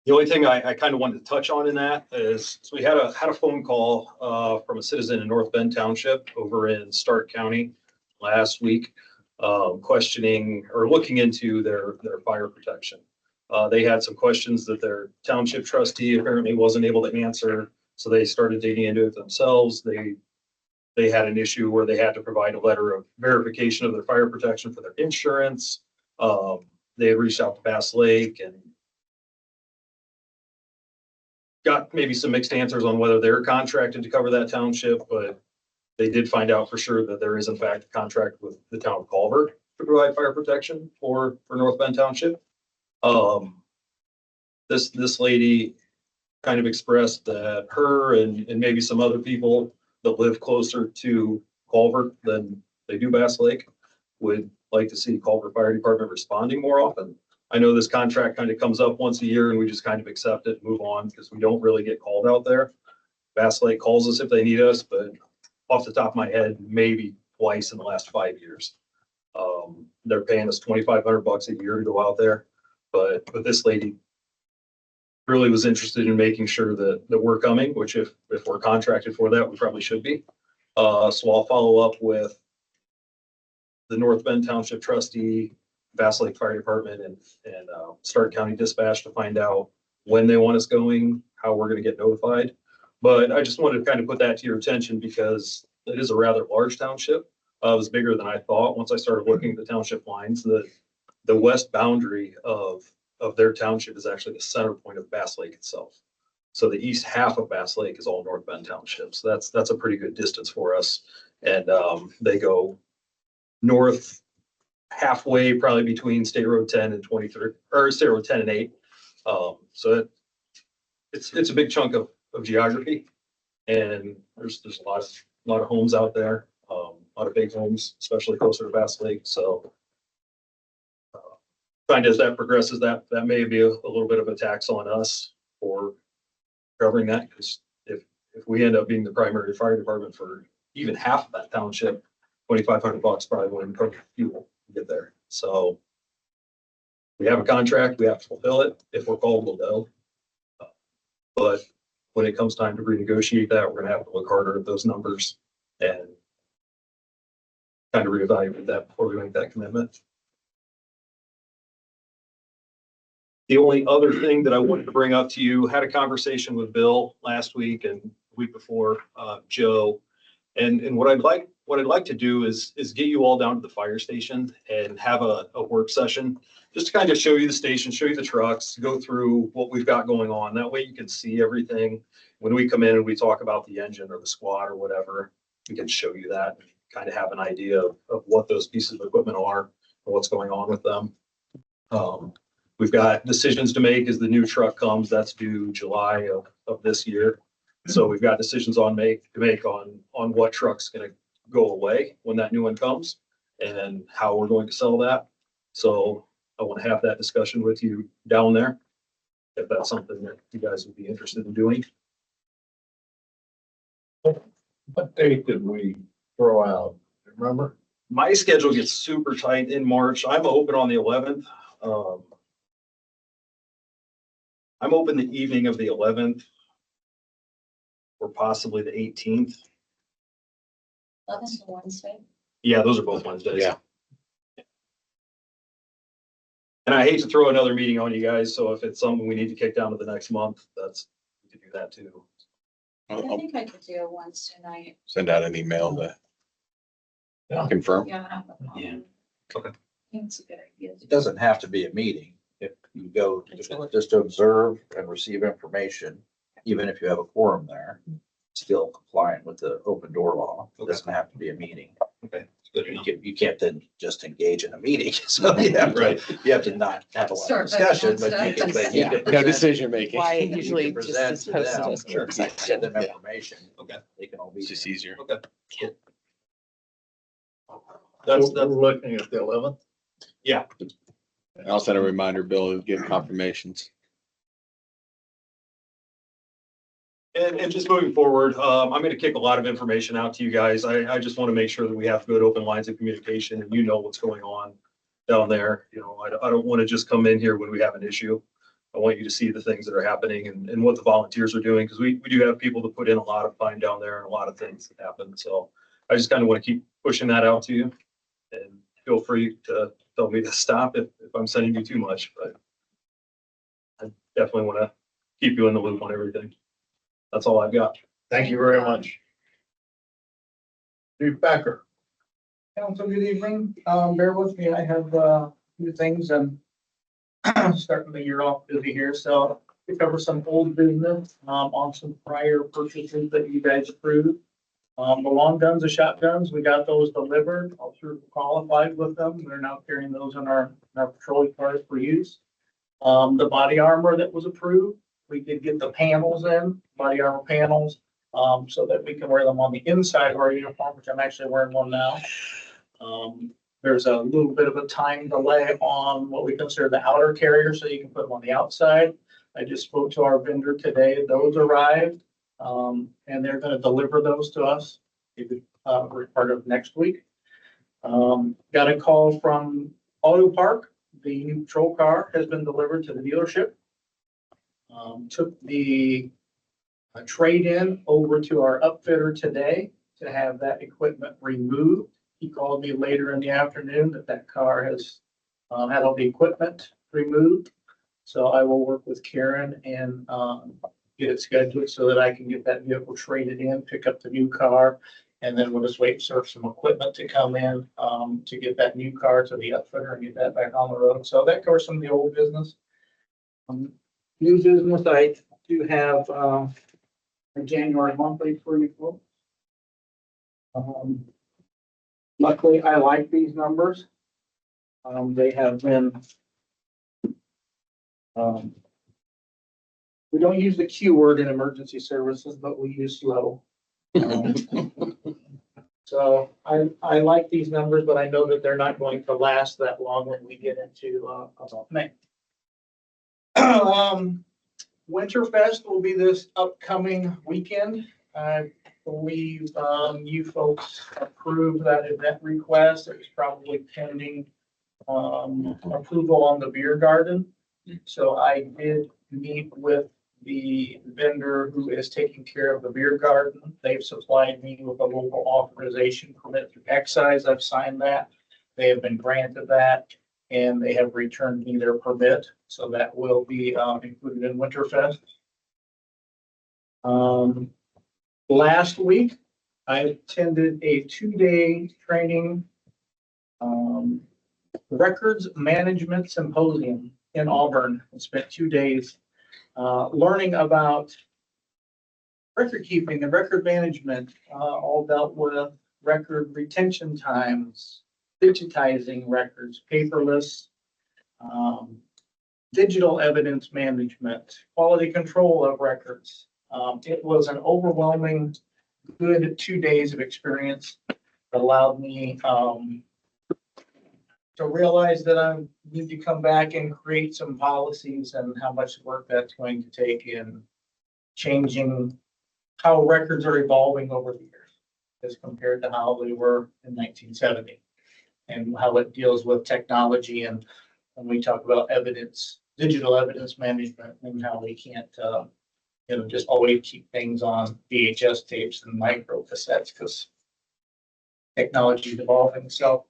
The only thing I kind of wanted to touch on in that is, so we had a phone call from a citizen in North Bend Township over in Stark County last week, questioning or looking into their fire protection. They had some questions that their township trustee apparently wasn't able to answer, so they started digging into it themselves. They had an issue where they had to provide a letter of verification of their fire protection for their insurance. They had reached out to Bass Lake and got maybe some mixed answers on whether they're contracted to cover that township, but they did find out for sure that there is in fact a contract with the town of Culver to provide fire protection for North Bend Township. This lady kind of expressed that her and maybe some other people that live closer to Culver than they do Bass Lake would like to see Culver Fire Department responding more often. I know this contract kind of comes up once a year and we just kind of accept it and move on because we don't really get called out there. Bass Lake calls us if they need us, but off the top of my head, maybe twice in the last 5 years. They're paying us $2,500 a year to go out there, but this lady really was interested in making sure that we're coming, which if we're contracted for that, we probably should be. So I'll follow up with the North Bend Township trustee, Bass Lake Fire Department and Stark County Dispatch to find out when they want us going, how we're going to get notified. But I just wanted to kind of put that to your attention because it is a rather large township. It was bigger than I thought once I started looking at the township lines. The west boundary of their township is actually the center point of Bass Lake itself. So the east half of Bass Lake is all North Bend Township. So that's a pretty good distance for us. And they go north halfway, probably between State Road 10 and 23, or State Road 10 and 8. So it's a big chunk of geography, and there's a lot of homes out there, a lot of big homes, especially closer to Bass Lake. So kind of as that progresses, that may be a little bit of a tax on us for covering that, because if we end up being the primary fire department for even half of that township, $2,500 probably wouldn't cover fuel to get there. So we have a contract, we have to fulfill it. If we're called, we'll go. But when it comes time to renegotiate that, we're gonna have to look harder at those numbers and kind of reevaluate that before we make that commitment. The only other thing that I wanted to bring up to you, had a conversation with Bill last week and the week before, Joe. And what I'd like to do is get you all down to the fire station and have a work session, just to kind of show you the station, show you the trucks, go through what we've got going on. That way you can see everything. When we come in and we talk about the engine or the squad or whatever, we can show you that and kind of have an idea of what those pieces of equipment are and what's going on with them. We've got decisions to make as the new truck comes. That's due July of this year. So we've got decisions to make on what truck's going to go away when that new one comes and how we're going to sell that. So I want to have that discussion with you down there, if that's something that you guys would be interested in doing. What date did we throw out? Remember? My schedule gets super tight in March. I'm open on the 11th. I'm open the evening of the 11th or possibly the 18th. That's Wednesday. Yeah, those are both Wednesdays. Yeah. And I hate to throw another meeting on you guys, so if it's something we need to kick down to the next month, we could do that too. I I'll think I could do a Wednesday night. send out an email to Yeah. confirm. Yeah. I don't have a problem. Okay. That's a good idea. It doesn't have to be a meeting. If you go just to observe and receive information, even if you have a quorum there, still compliant with the open door law. It doesn't have to be a meeting. Okay. It's good enough. You can't then just engage in a meeting. So you have Right. you have to not have a lot of Start that discussion, but you can, stuff. you can No present, decision making. Why it you usually can just present is to posted them, as sure, work get session. them information. Okay. They can all be. It's just there. easier. Okay. That's, That's, we're looking at the 11th. I'll send a reminder, Bill, to get confirmations. and just moving forward, I'm going to kick a lot of information out to you guys. I just want to make sure that we have good open lines of communication and you know what's going on down there. You know, I don't want to just come in here when we have an issue. I want you to see the things that are happening and what the volunteers are doing, because we do have people to put in a lot of time down there and a lot of things that happen. So I just kind of want to keep pushing that out to you, and feel free to tell me to stop if I'm sending you too much, but I definitely want to keep you in the loop on everything. That's all I've got. Thank you very much. Chief Becker. Council, good evening. Bear with me. I have a few things and starting the year off busy here. So we cover some old business on some prior purchases that you guys approved. The long guns, the shotguns, we got those delivered. All through qualified with them. We're now carrying those in our patrol cars for use. The body armor that was approved, we did get the panels in, body armor panels, so that we can wear them on the inside of our uniform, which I'm actually wearing one now. There's a little bit of a time delay on what we consider the outer carrier, so you can put them on the outside. I just spoke to our vendor today. Those arrived, and they're gonna deliver those to us, part of next week. Got a call from Auto Park. The new patrol car has been delivered to the dealership. Took the trade-in over to our upfitter today to have that equipment removed. He called me later in the afternoon that car has had all the equipment removed. So I will work with Karen and get it scheduled so that I can get that vehicle traded in, pick up the new car. And then we'll just wait for some equipment to come in to get that new car to the upfitter and get that back on the road. So that covers some of the old business. New business, I do have a January monthly for you folks. Luckily, I like these numbers. They have been. We don't use the Q word in emergency services, but we use slow. So I like these numbers, but I know that they're not going to last that long when we get into May. Winterfest will be this upcoming weekend. I believe you folks approved that event request. It was probably pending approval on the beer garden. So I did meet with the vendor who is taking care of the beer garden. They've supplied me with a local authorization permit through excise. I've signed that. They have been granted that, and they have returned me their permit. So that will be included in Winterfest. Last week, I attended a 2-day training records management symposium in Auburn and spent 2 days learning about record keeping and record management, all dealt with record retention times, digitizing records, paperless, digital evidence management, quality control of records. It was an overwhelming good 2 days of experience that allowed me to realize that I need to come back and create some policies and how much work that's going to take in changing how records are evolving over the years as compared to how they were in 1970 and how it deals with technology. And when we talk about evidence, digital evidence management, and how we can't, just always keep things on VHS tapes and micro cassettes because technology is evolving. So,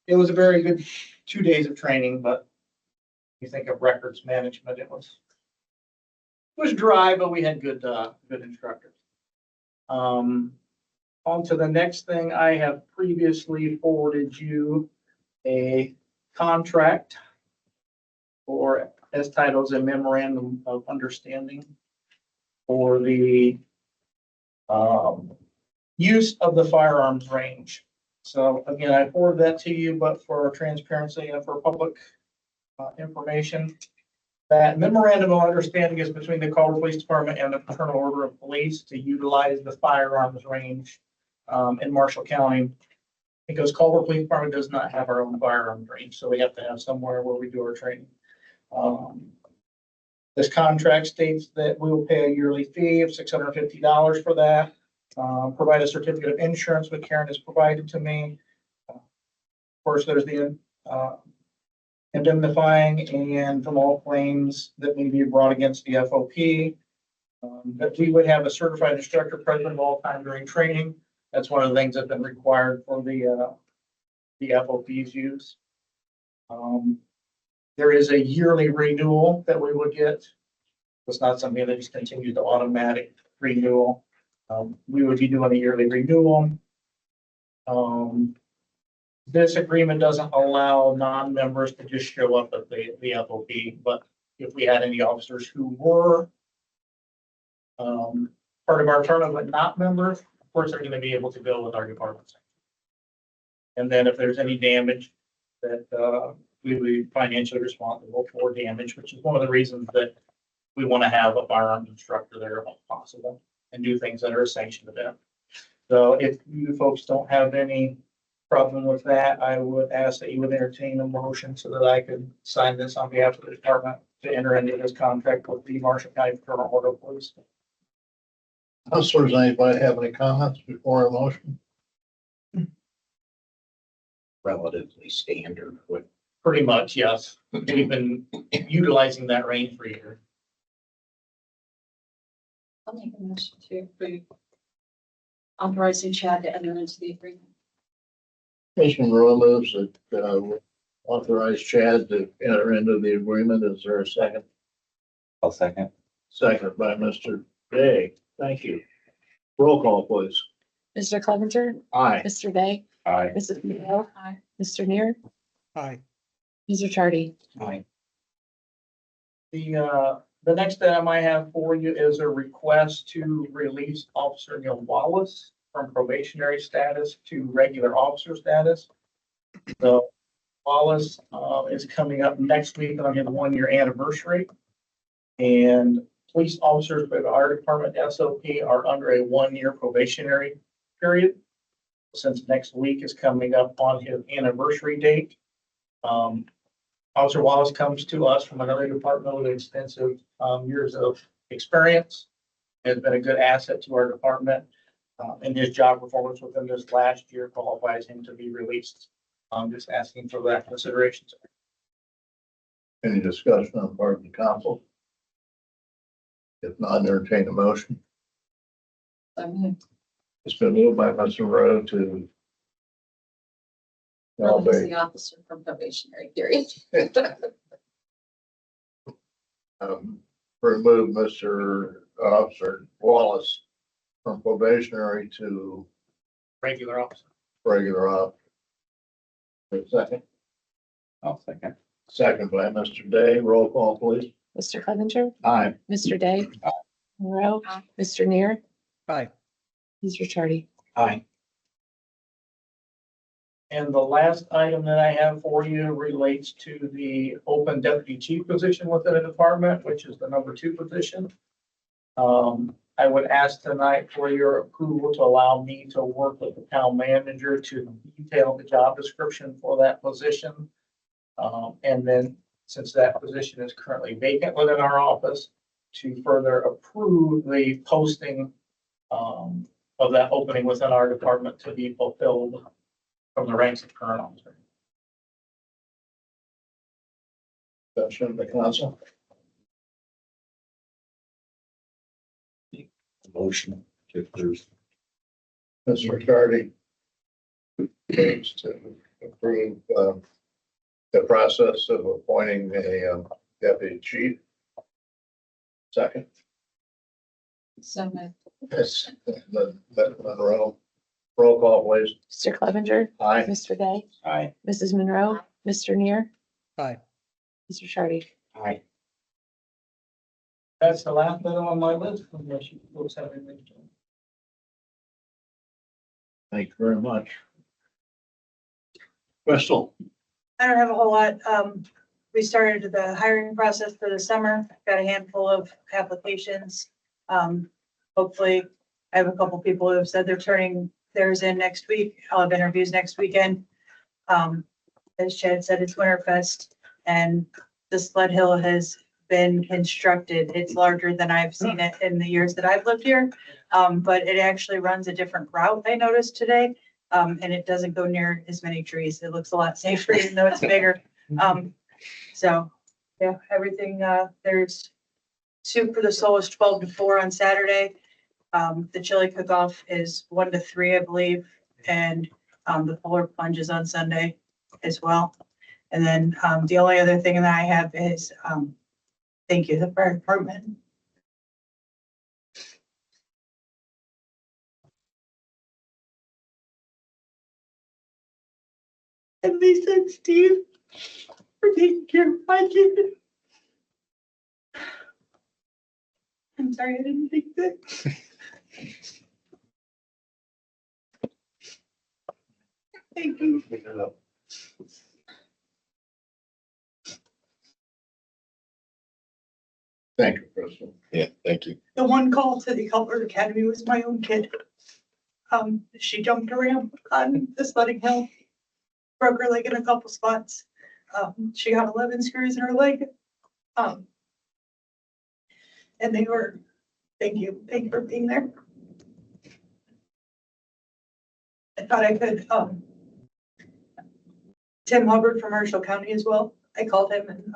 it was a very good 2 days of training, but you think of records management, it was dry, but we had good instructors. On to the next thing, I have previously forwarded you a contract for, as titles, a memorandum of understanding for the use of the firearms range. So again, I forwarded that to you, but for transparency and for public information, that memorandum of understanding is between the Culver Police Department and the Fraternal Order of Police to utilize the firearms range in Marshall County. Because Culver Police Department does not have our own firearms range, so we have to have somewhere where we do our training. This contract states that we will pay a yearly fee of $650 for that. Provide a certificate of insurance, which Karen has provided to me. Of course, there's the indemnifying and from all claims that may be brought against the FOP. That we would have a certified instructor present at all time during training. That's one of the things that's been required for the FOP's use. There is a yearly renewal that we would get. It's not something that just continues to automatic renewal. We would be doing a yearly renewal. This agreement doesn't allow non-members to just show up at the FOP, but if we had any officers who were part of our tournament but not members, of course, they're going to be able to go with our department. And then if there's any damage that we would be financially responsible for damage, which is one of the reasons that we want to have a firearms instructor there if possible and do things that are sanctioned event. So if you folks don't have any problem with that, I would ask that you would entertain a motion so that I could sign this on behalf of the department to enter into this contract with the Marshall County Fraternal Order of Police. Councilors, anybody have any comments before a motion? Relatively standard with Pretty much, yes. We've been utilizing that range for years. I'll make a motion to approve authorizing Chad to enter into the agreement. Commissioner Monroe moves that authorize Chad to enter into the agreement. Is there a second? I'll second. Second by Mr. Day. Thank you. Roll call, please. Mr. Cleavenger, Aye. Mr. Day, Aye. Mrs. Monroe, Aye. Mr. Neer, Aye. Ms. Ricciardi. Aye. The next item I have for you is a request to release Officer Neil Wallace from probationary status to regular officer status. So Wallace is coming up next week on his 1-year anniversary. And police officers with our department SOP are under a 1-year probationary period. Since next week is coming up on his anniversary date. Officer Wallace comes to us from another department with extensive years of experience. Has been a good asset to our department. And his job performance within this last year qualifies him to be released. I'm just asking for that consideration. Any discussion on part of the council? If not, entertain a motion. So moved. It's been moved by Mr. Monroe to Release the officer from probationary period. remove Mr. Officer Wallace from probationary to Regular officer. regular officer. Second, I'll second. second by Mr. Day. Roll call, please. Mr. Cleavenger, Aye. Mr. Day, Monroe, Aye. Mr. Neer, Aye. Ms. Ricciardi. Aye. And the last item that I have for you relates to the open deputy chief position within the department, which is the number 2 position. I would ask tonight for your approval to allow me to work with the town manager to detail the job description for that position. And then since that position is currently vacant within our office, to further approve the posting of that opening within our department to be fulfilled from the ranks of current officer. Discussion of the council. Motion to approve. Mr. Ricciardi moves to approve the process of appointing a deputy chief. Second, So moved. Ms. Monroe Roll call, please. Mr. Clevenger, Aye. Mr. Day, Aye. Mrs. Monroe, Mr. Neer, Aye. Mr. Shardy. Aye. That's the last item on my list, unless you folks have anything. Thank you very much. Crystal? I don't have a whole lot. We started the hiring process for the summer. Got a handful of applications. Hopefully, I have a couple people who have said they're turning theirs in next week. I'll have interviews next weekend. As Chad said, it's Winterfest and the sled hill has been constructed. It's larger than I've seen it in the years that I've lived here. But it actually runs a different route, I noticed today. And it doesn't go near as many trees. It looks a lot safer even though it's bigger. So, yeah, everything, there's soup for the soul is 12 to 4 on Saturday. The chili cook-off is 1 to 3, I believe. And, the polar plunge is on Sunday as well. And then, the only other thing that I have is, thank you, the fire department. And Lisa and Steve for taking care of my kid. I'm sorry, I didn't think that. Thank you. Thank you, Crystal. Yeah, thank you. The one call to the Cutler Academy was my own kid. She jumped a ramp on the sledding hill, broke her leg in a couple spots. She got 11 screws in her leg. And they were, thank you for being there. I thought I could, Tim Hubbard from Marshall County as well. I called him and,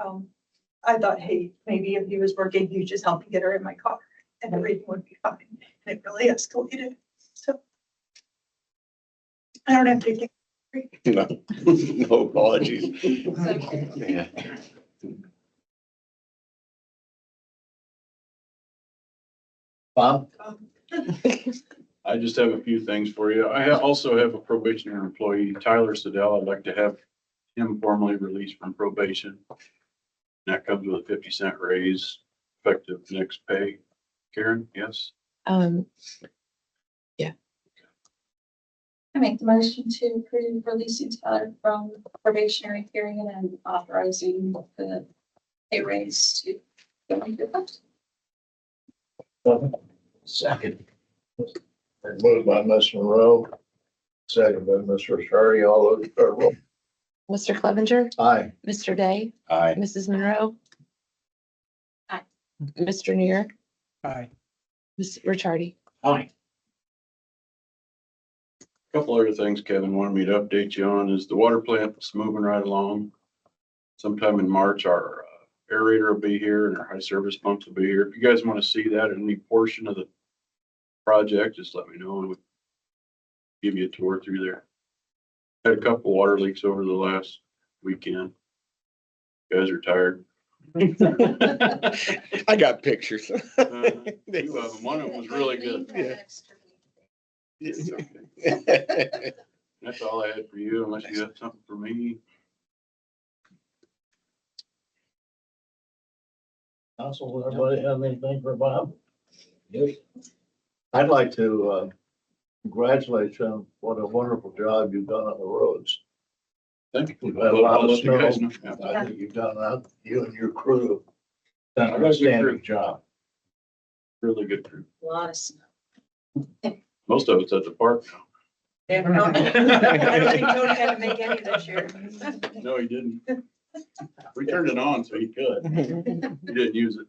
I thought, hey, maybe if he was working, he would just help me get her in my car and everything would be fine. And it really escalated. So I don't have to take. No, no apologies. Yeah. Bob? I just have a few things for you. Also have a probationary employee, Tyler Siddell. I'd like to have him formally released from probation. That comes with a 50-cent raise effective next pay. Karen, yes? I make the motion to approve releasing Tyler from probationary period and authorizing the pay raise to go into effect. Second. Moved by Ms. Monroe, second by Mr. Ricciardi. All those, roll. Mr. Clevenger, Aye. Mr. Day, Aye. Mrs. Monroe. Aye. Mr. Neer, Aye. Ms. Ricciardi. Aye. Couple other things Kevin wanted me to update you on is the water plant is moving right along. Sometime in March, our aerator will be here and our high service pumps will be here. If you guys want to see that in any portion of the project, just let me know and we'll give you a tour through there. Had a couple water leaks over the last weekend. You guys are tired. I got pictures. 2 of them. One of them was really good. Yeah. It's okay. That's all I had for you, unless you have something for me. Council, does everybody have anything for Bob? Yes. I'd like to congratulate you on what a wonderful job you've done on the roads. Thank you. You've had a lot I'll of let you guys snow. know. I think you've done that, you and your crew have done I got an a good outstanding crew. job. Really good crew. A lot of snow. Most of it's at the park now. I don't think Tony had to make any this year. No, he didn't. We turned it on so he could. He didn't use it.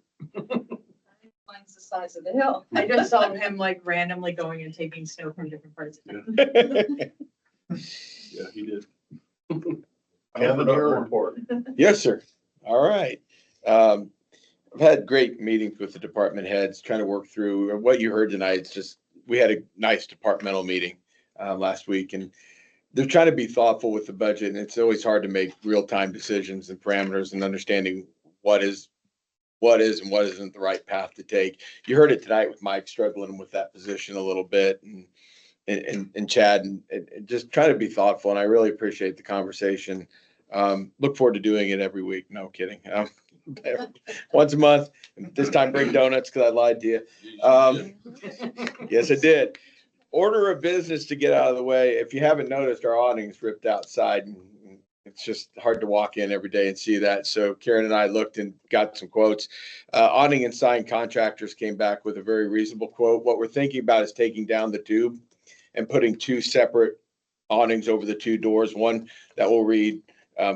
Mine's the size of the hill. I just saw him like randomly going and taking snow from different parts of it. Yeah, he did. Kevin, your report. Yes, sir. All right. I've had great meetings with the department heads, trying to work through what you heard tonight. It's just, we had a nice departmental meeting last week and they're trying to be thoughtful with the budget. And it's always hard to make real-time decisions and parameters and understanding what is and what isn't the right path to take. You heard it tonight with Mike struggling with that position a little bit. And and Chad and just try to be thoughtful. And I really appreciate the conversation. Look forward to doing it every week. No kidding. Once a month. This time bring donuts because I lied to you. Yes, I did. Order of business to get out of the way. If you haven't noticed, our awning's ripped outside, and it's just hard to walk in every day and see that. So Karen and I looked and got some quotes. Awning and sign contractors came back with a very reasonable quote. What we're thinking about is taking down the tube and putting two separate awnings over the two doors. One that will read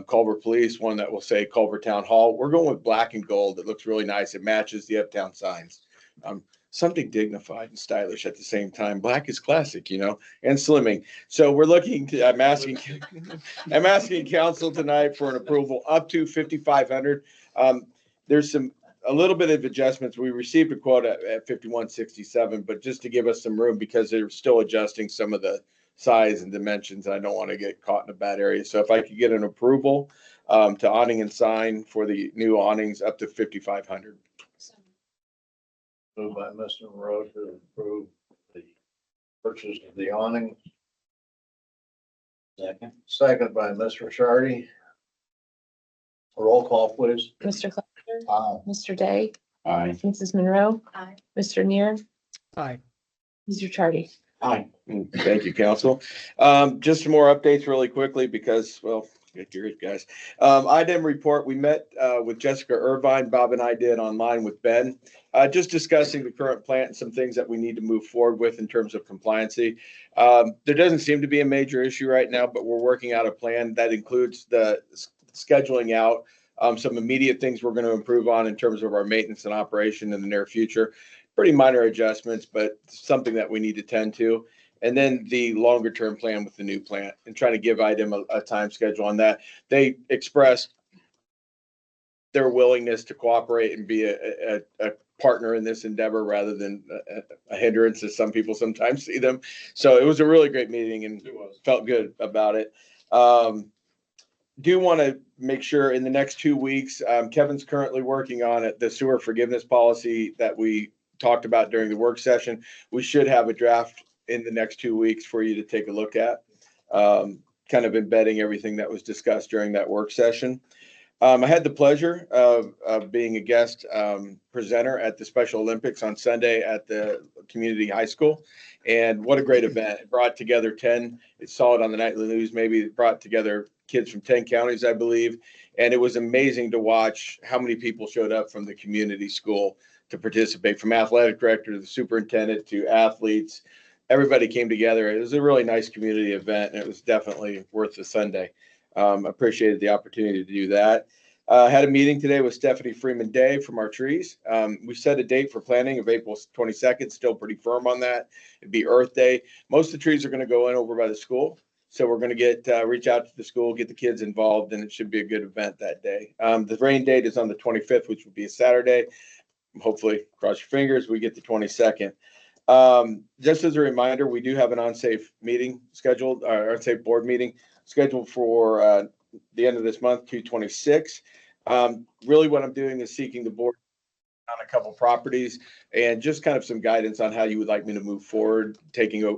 Culver Police, one that will say Culver Town Hall. We're going with black and gold. It looks really nice. It matches the uptown signs. Something dignified and stylish at the same time. Black is classic, and slimming. So we're looking to, I'm asking council tonight for an approval up to 5,500. There's a little bit of adjustments. We received a quote at 5,167, but just to give us some room because they're still adjusting some of the size and dimensions. I don't want to get caught in a bad area. So if I could get an approval to awning and sign for the new awnings up to 5,500. Moved by Mr. Monroe to approve the purchase of the awning. Second. Second by Mr. Ricciardi. Roll call, please. Mr. Cleavenger, Aye. Mr. Day, Aye. Mrs. Munroe, Aye. Mr. Neer, Aye. Mr. Ricciardi. Aye. Thank you, council. Just some more updates really quickly because, well, get your guys. IDEM report, we met with Jessica Irvine, Bob and I did online with Ben, just discussing the current plant and some things that we need to move forward with in terms of compliancy. There doesn't seem to be a major issue right now, but we're working out a plan that includes the scheduling out some immediate things we're going to improve on in terms of our maintenance and operation in the near future. Pretty minor adjustments, but something that we need to tend to. And then the longer term plan with the new plant and trying to give IDEM a time schedule on that. They expressed their willingness to cooperate and be a partner in this endeavor rather than a hindrance, as some people sometimes see them. So it was a really great meeting and felt good about it. Do want to make sure in the next 2 weeks, Kevin's currently working on it, the sewer forgiveness policy that we talked about during the work session. We should have a draft in the next 2 weeks for you to take a look at, kind of embedding everything that was discussed during that work session. I had the pleasure of being a guest presenter at the Special Olympics on Sunday at the community high school. And what a great event. It brought together 10, it saw it on the nightly news, maybe it brought together kids from 10 counties, I believe. And it was amazing to watch how many people showed up from the community school to participate, from athletic director to the superintendent to athletes. Everybody came together. It was a really nice community event, and it was definitely worth the Sunday. Appreciated the opportunity to do that. Had a meeting today with Stephanie Freeman Day from our trees. We set a date for planting of April 22nd, still pretty firm on that. It'd be Earth Day. Most of the trees are going to go in over by the school. So we're going to reach out to the school, get the kids involved, and it should be a good event that day. The rain date is on the 25th, which would be a Saturday. Hopefully, cross your fingers, we get the 22nd. Just as a reminder, we do have an unsafe meeting scheduled, or unsafe board meeting scheduled for the end of this month, 2/26. Really what I'm doing is seeking the board on a couple properties and just kind of some guidance on how you would like me to move forward, taking a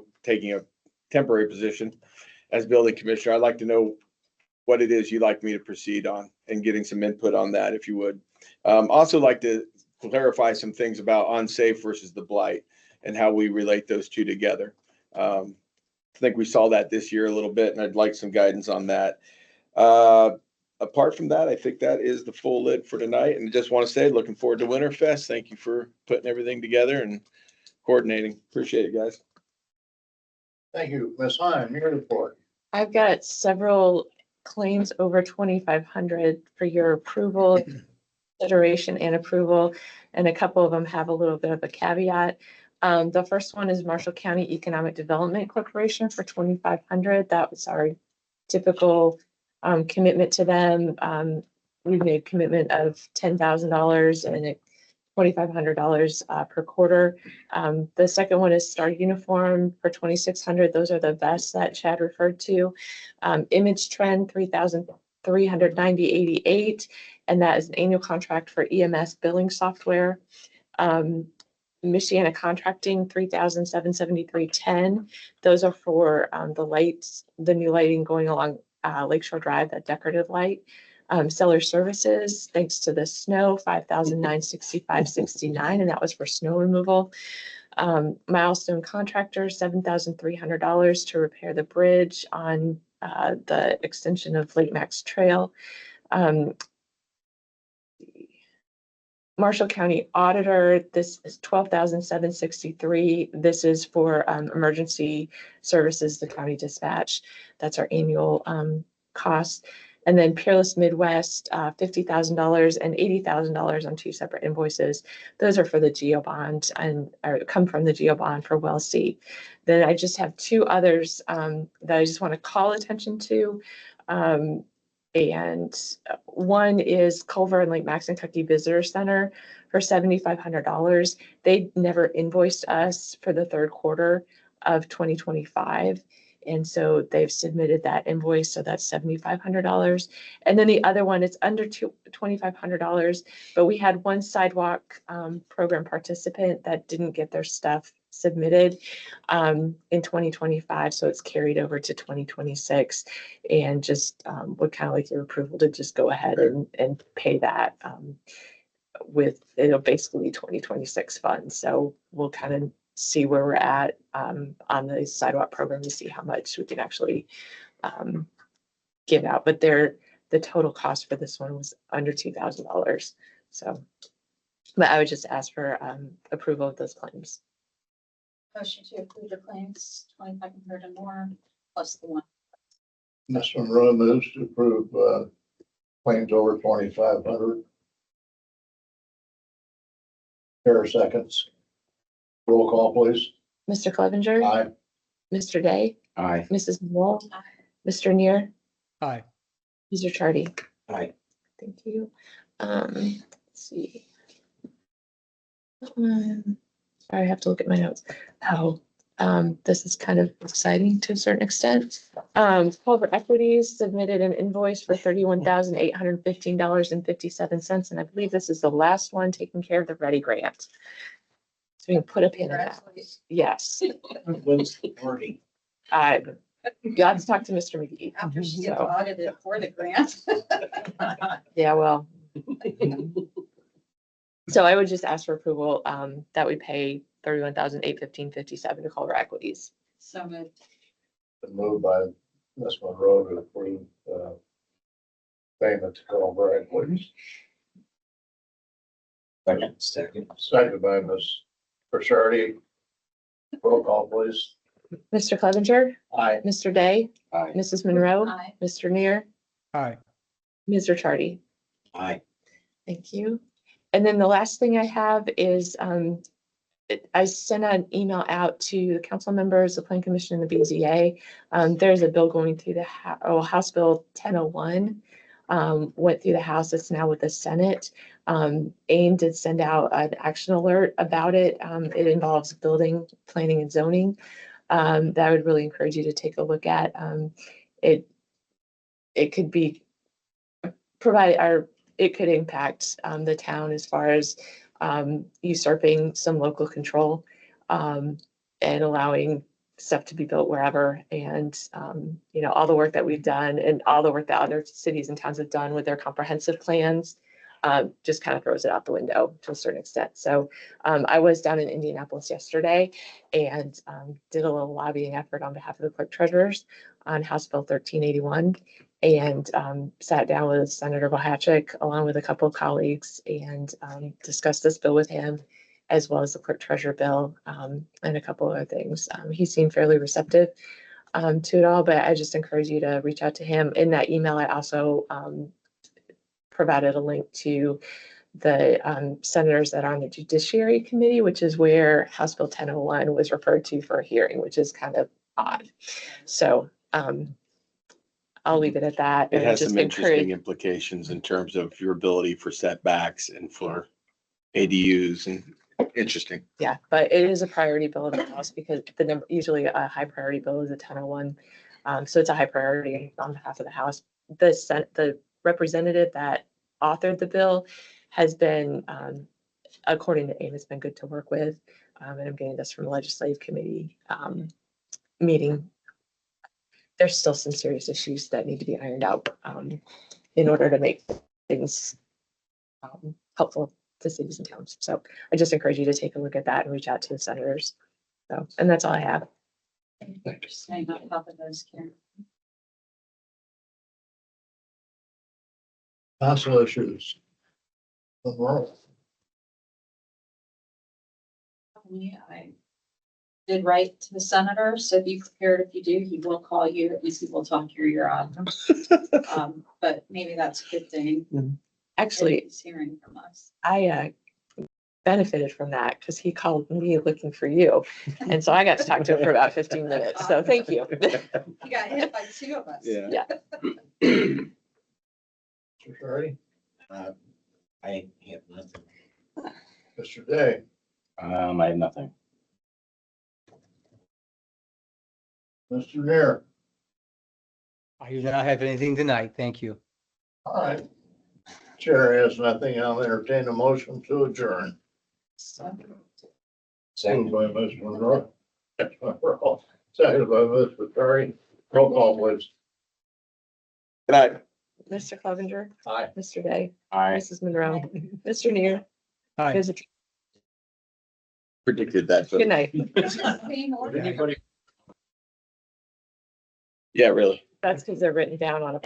temporary position as building commissioner. I'd like to know what it is you'd like me to proceed on and getting some input on that, if you would. Also like to clarify some things about unsafe versus the blight and how we relate those two together. I think we saw that this year a little bit, and I'd like some guidance on that. Apart from that, I think that is the full lid for tonight. And just want to say, looking forward to Winterfest. Thank you for putting everything together and coordinating. Appreciate it, guys. Thank you. Ms. Hine, your report. I've got several claims over 2,500 for your approval, consideration and approval, and a couple of them have a little bit of a caveat. The first one is Marshall County Economic Development Corporation for 2,500. That was our typical commitment to them. We made a commitment of $10,000 and $2,500 per quarter. The second one is Star Uniform for 2,600. Those are the vests that Chad referred to. Image Trend 3,390.88, and that is an annual contract for EMS billing software. Michiana Contracting, 3,773.10. Those are for, the lights, the new lighting going along, Lakeshore Drive, that decorative light. Seller Services, thanks to the snow, 5,965.69, and that was for snow removal. Milestone Contractor, $7,300 to repair the bridge on, the extension of Lake Max Trail. Marshall County Auditor, this is 12,763. This is for emergency services, the county dispatch. That's our annual cost. And then Peerless Midwest, $50,000 and $80,000 on two separate invoices. Those are for the GEO bond and come from the GEO bond for Well C. Then I just have two others that I just want to call attention to. And one is Culver and Lake Max Kentucky Visitor Center for $7,500. They never invoiced us for the third quarter of 2025. And so they've submitted that invoice. So that's $7,500. And then the other one, it's under $2,500, but we had one sidewalk program participant that didn't get their stuff submitted in 2025. So it's carried over to 2026, and just would kind of like your approval to just go ahead and pay that with, it'll basically 2026 funds. So we'll kind of see where we're at on the sidewalk program to see how much we can actually give out. But the total cost for this one was under $2,000. So, but I would just ask for approval of those claims. Motion to approve the claims, 2,500 and more, plus the one. Ms. Munroe moves to approve, claims over 2,500. Here seconds. Roll call, please. Mr. Cleavenger. Aye. Mr. Day. Aye. Mrs. Munroe. Aye. Mr. Neer. Aye. Mr. Ricciardi. Aye. Thank you. Let's see. I have to look at my notes. This is kind of exciting to a certain extent. Culver Equities submitted an invoice for $31,815.57, and I believe this is the last one taking care of the Ready Grant. So we can put a pin in that. Yes. When's the party? You'll have to talk to Mr. McGee. After she gets So, audited for the grant. yeah, well. So I would just ask for approval that we pay $31,815.57 to Culver Equities. So moved. Been moved by Ms. Munroe to approve, payment to Culver Equities. Second. Second by Ms. Ricciardi. Roll call, please. Mr. Cleavenger. Aye. Mr. Day. Aye. Mrs. Munroe. Aye. Mr. Neer. Aye. Ms. Ricciardi. Aye. Thank you. And then the last thing I have is I sent an email out to the council members, the Plan Commission, and the BZA. There's a bill going through the House Bill 1001. Went through the House. It's now with the Senate. AIM did send out an action alert about it. It involves building, planning, and zoning. That I would really encourage you to take a look at. It could be it could impact the town as far as usurping some local control and allowing stuff to be built wherever. And, all the work that we've done and all the work that other cities and towns have done with their comprehensive plans just kind of throws it out the window to a certain extent. So I was down in Indianapolis yesterday and did a little lobbying effort on behalf of the clerk treasurers on House Bill 1381 and sat down with Senator Bohatchik along with a couple of colleagues and discussed this bill with him, as well as the clerk treasurer bill and a couple other things. He seemed fairly receptive to it all, but I just encourage you to reach out to him. In that email, I also provided a link to the senators that are on the Judiciary Committee, which is where House Bill 1001 was referred to for a hearing, which is kind of odd. So I'll leave it at that. It and has just some interesting encourage- implications in terms of your ability for setbacks and for ADUs and interesting. Yeah, but it is a priority bill in the House because the number, usually a high priority bill is a 1001. So it's a high priority on behalf of the House. The representative that authored the bill has been according to AIM, it's been good to work with. And I'm getting this from the legislative committee, meeting. There's still some serious issues that need to be ironed out, in order to make things, helpful to cities and towns. So I just encourage you to take a look at that and reach out to the senators. So, and that's all I have. Just staying on top of those, Karen. Council issues. Monroe. I did write to the senator, so be prepared if you do, he will call you, at least he will talk your ear out. But maybe that's a good thing. Actually, He's hearing from us. I benefited from that because he called me looking for you. And so I got to talk to him for about 15 minutes. So thank you. You got hit by two of us. Yeah. Mr. Ricciardi, I have nothing. Mr. Day, I have nothing. Mr. Neer. I do not have anything tonight. Thank you. All right. Chair has nothing. I'll entertain a motion to adjourn. Moved by Mr. Monroe. Seconded by Mr. Perry. Roll call, please. Good night. Mr. Cleavenger. Aye. Mr. Day. Aye. Mrs. Munroe. Mr. Neer. Hi. Predicted that. Good night. Same order. Yeah, really. That's because they're written down on a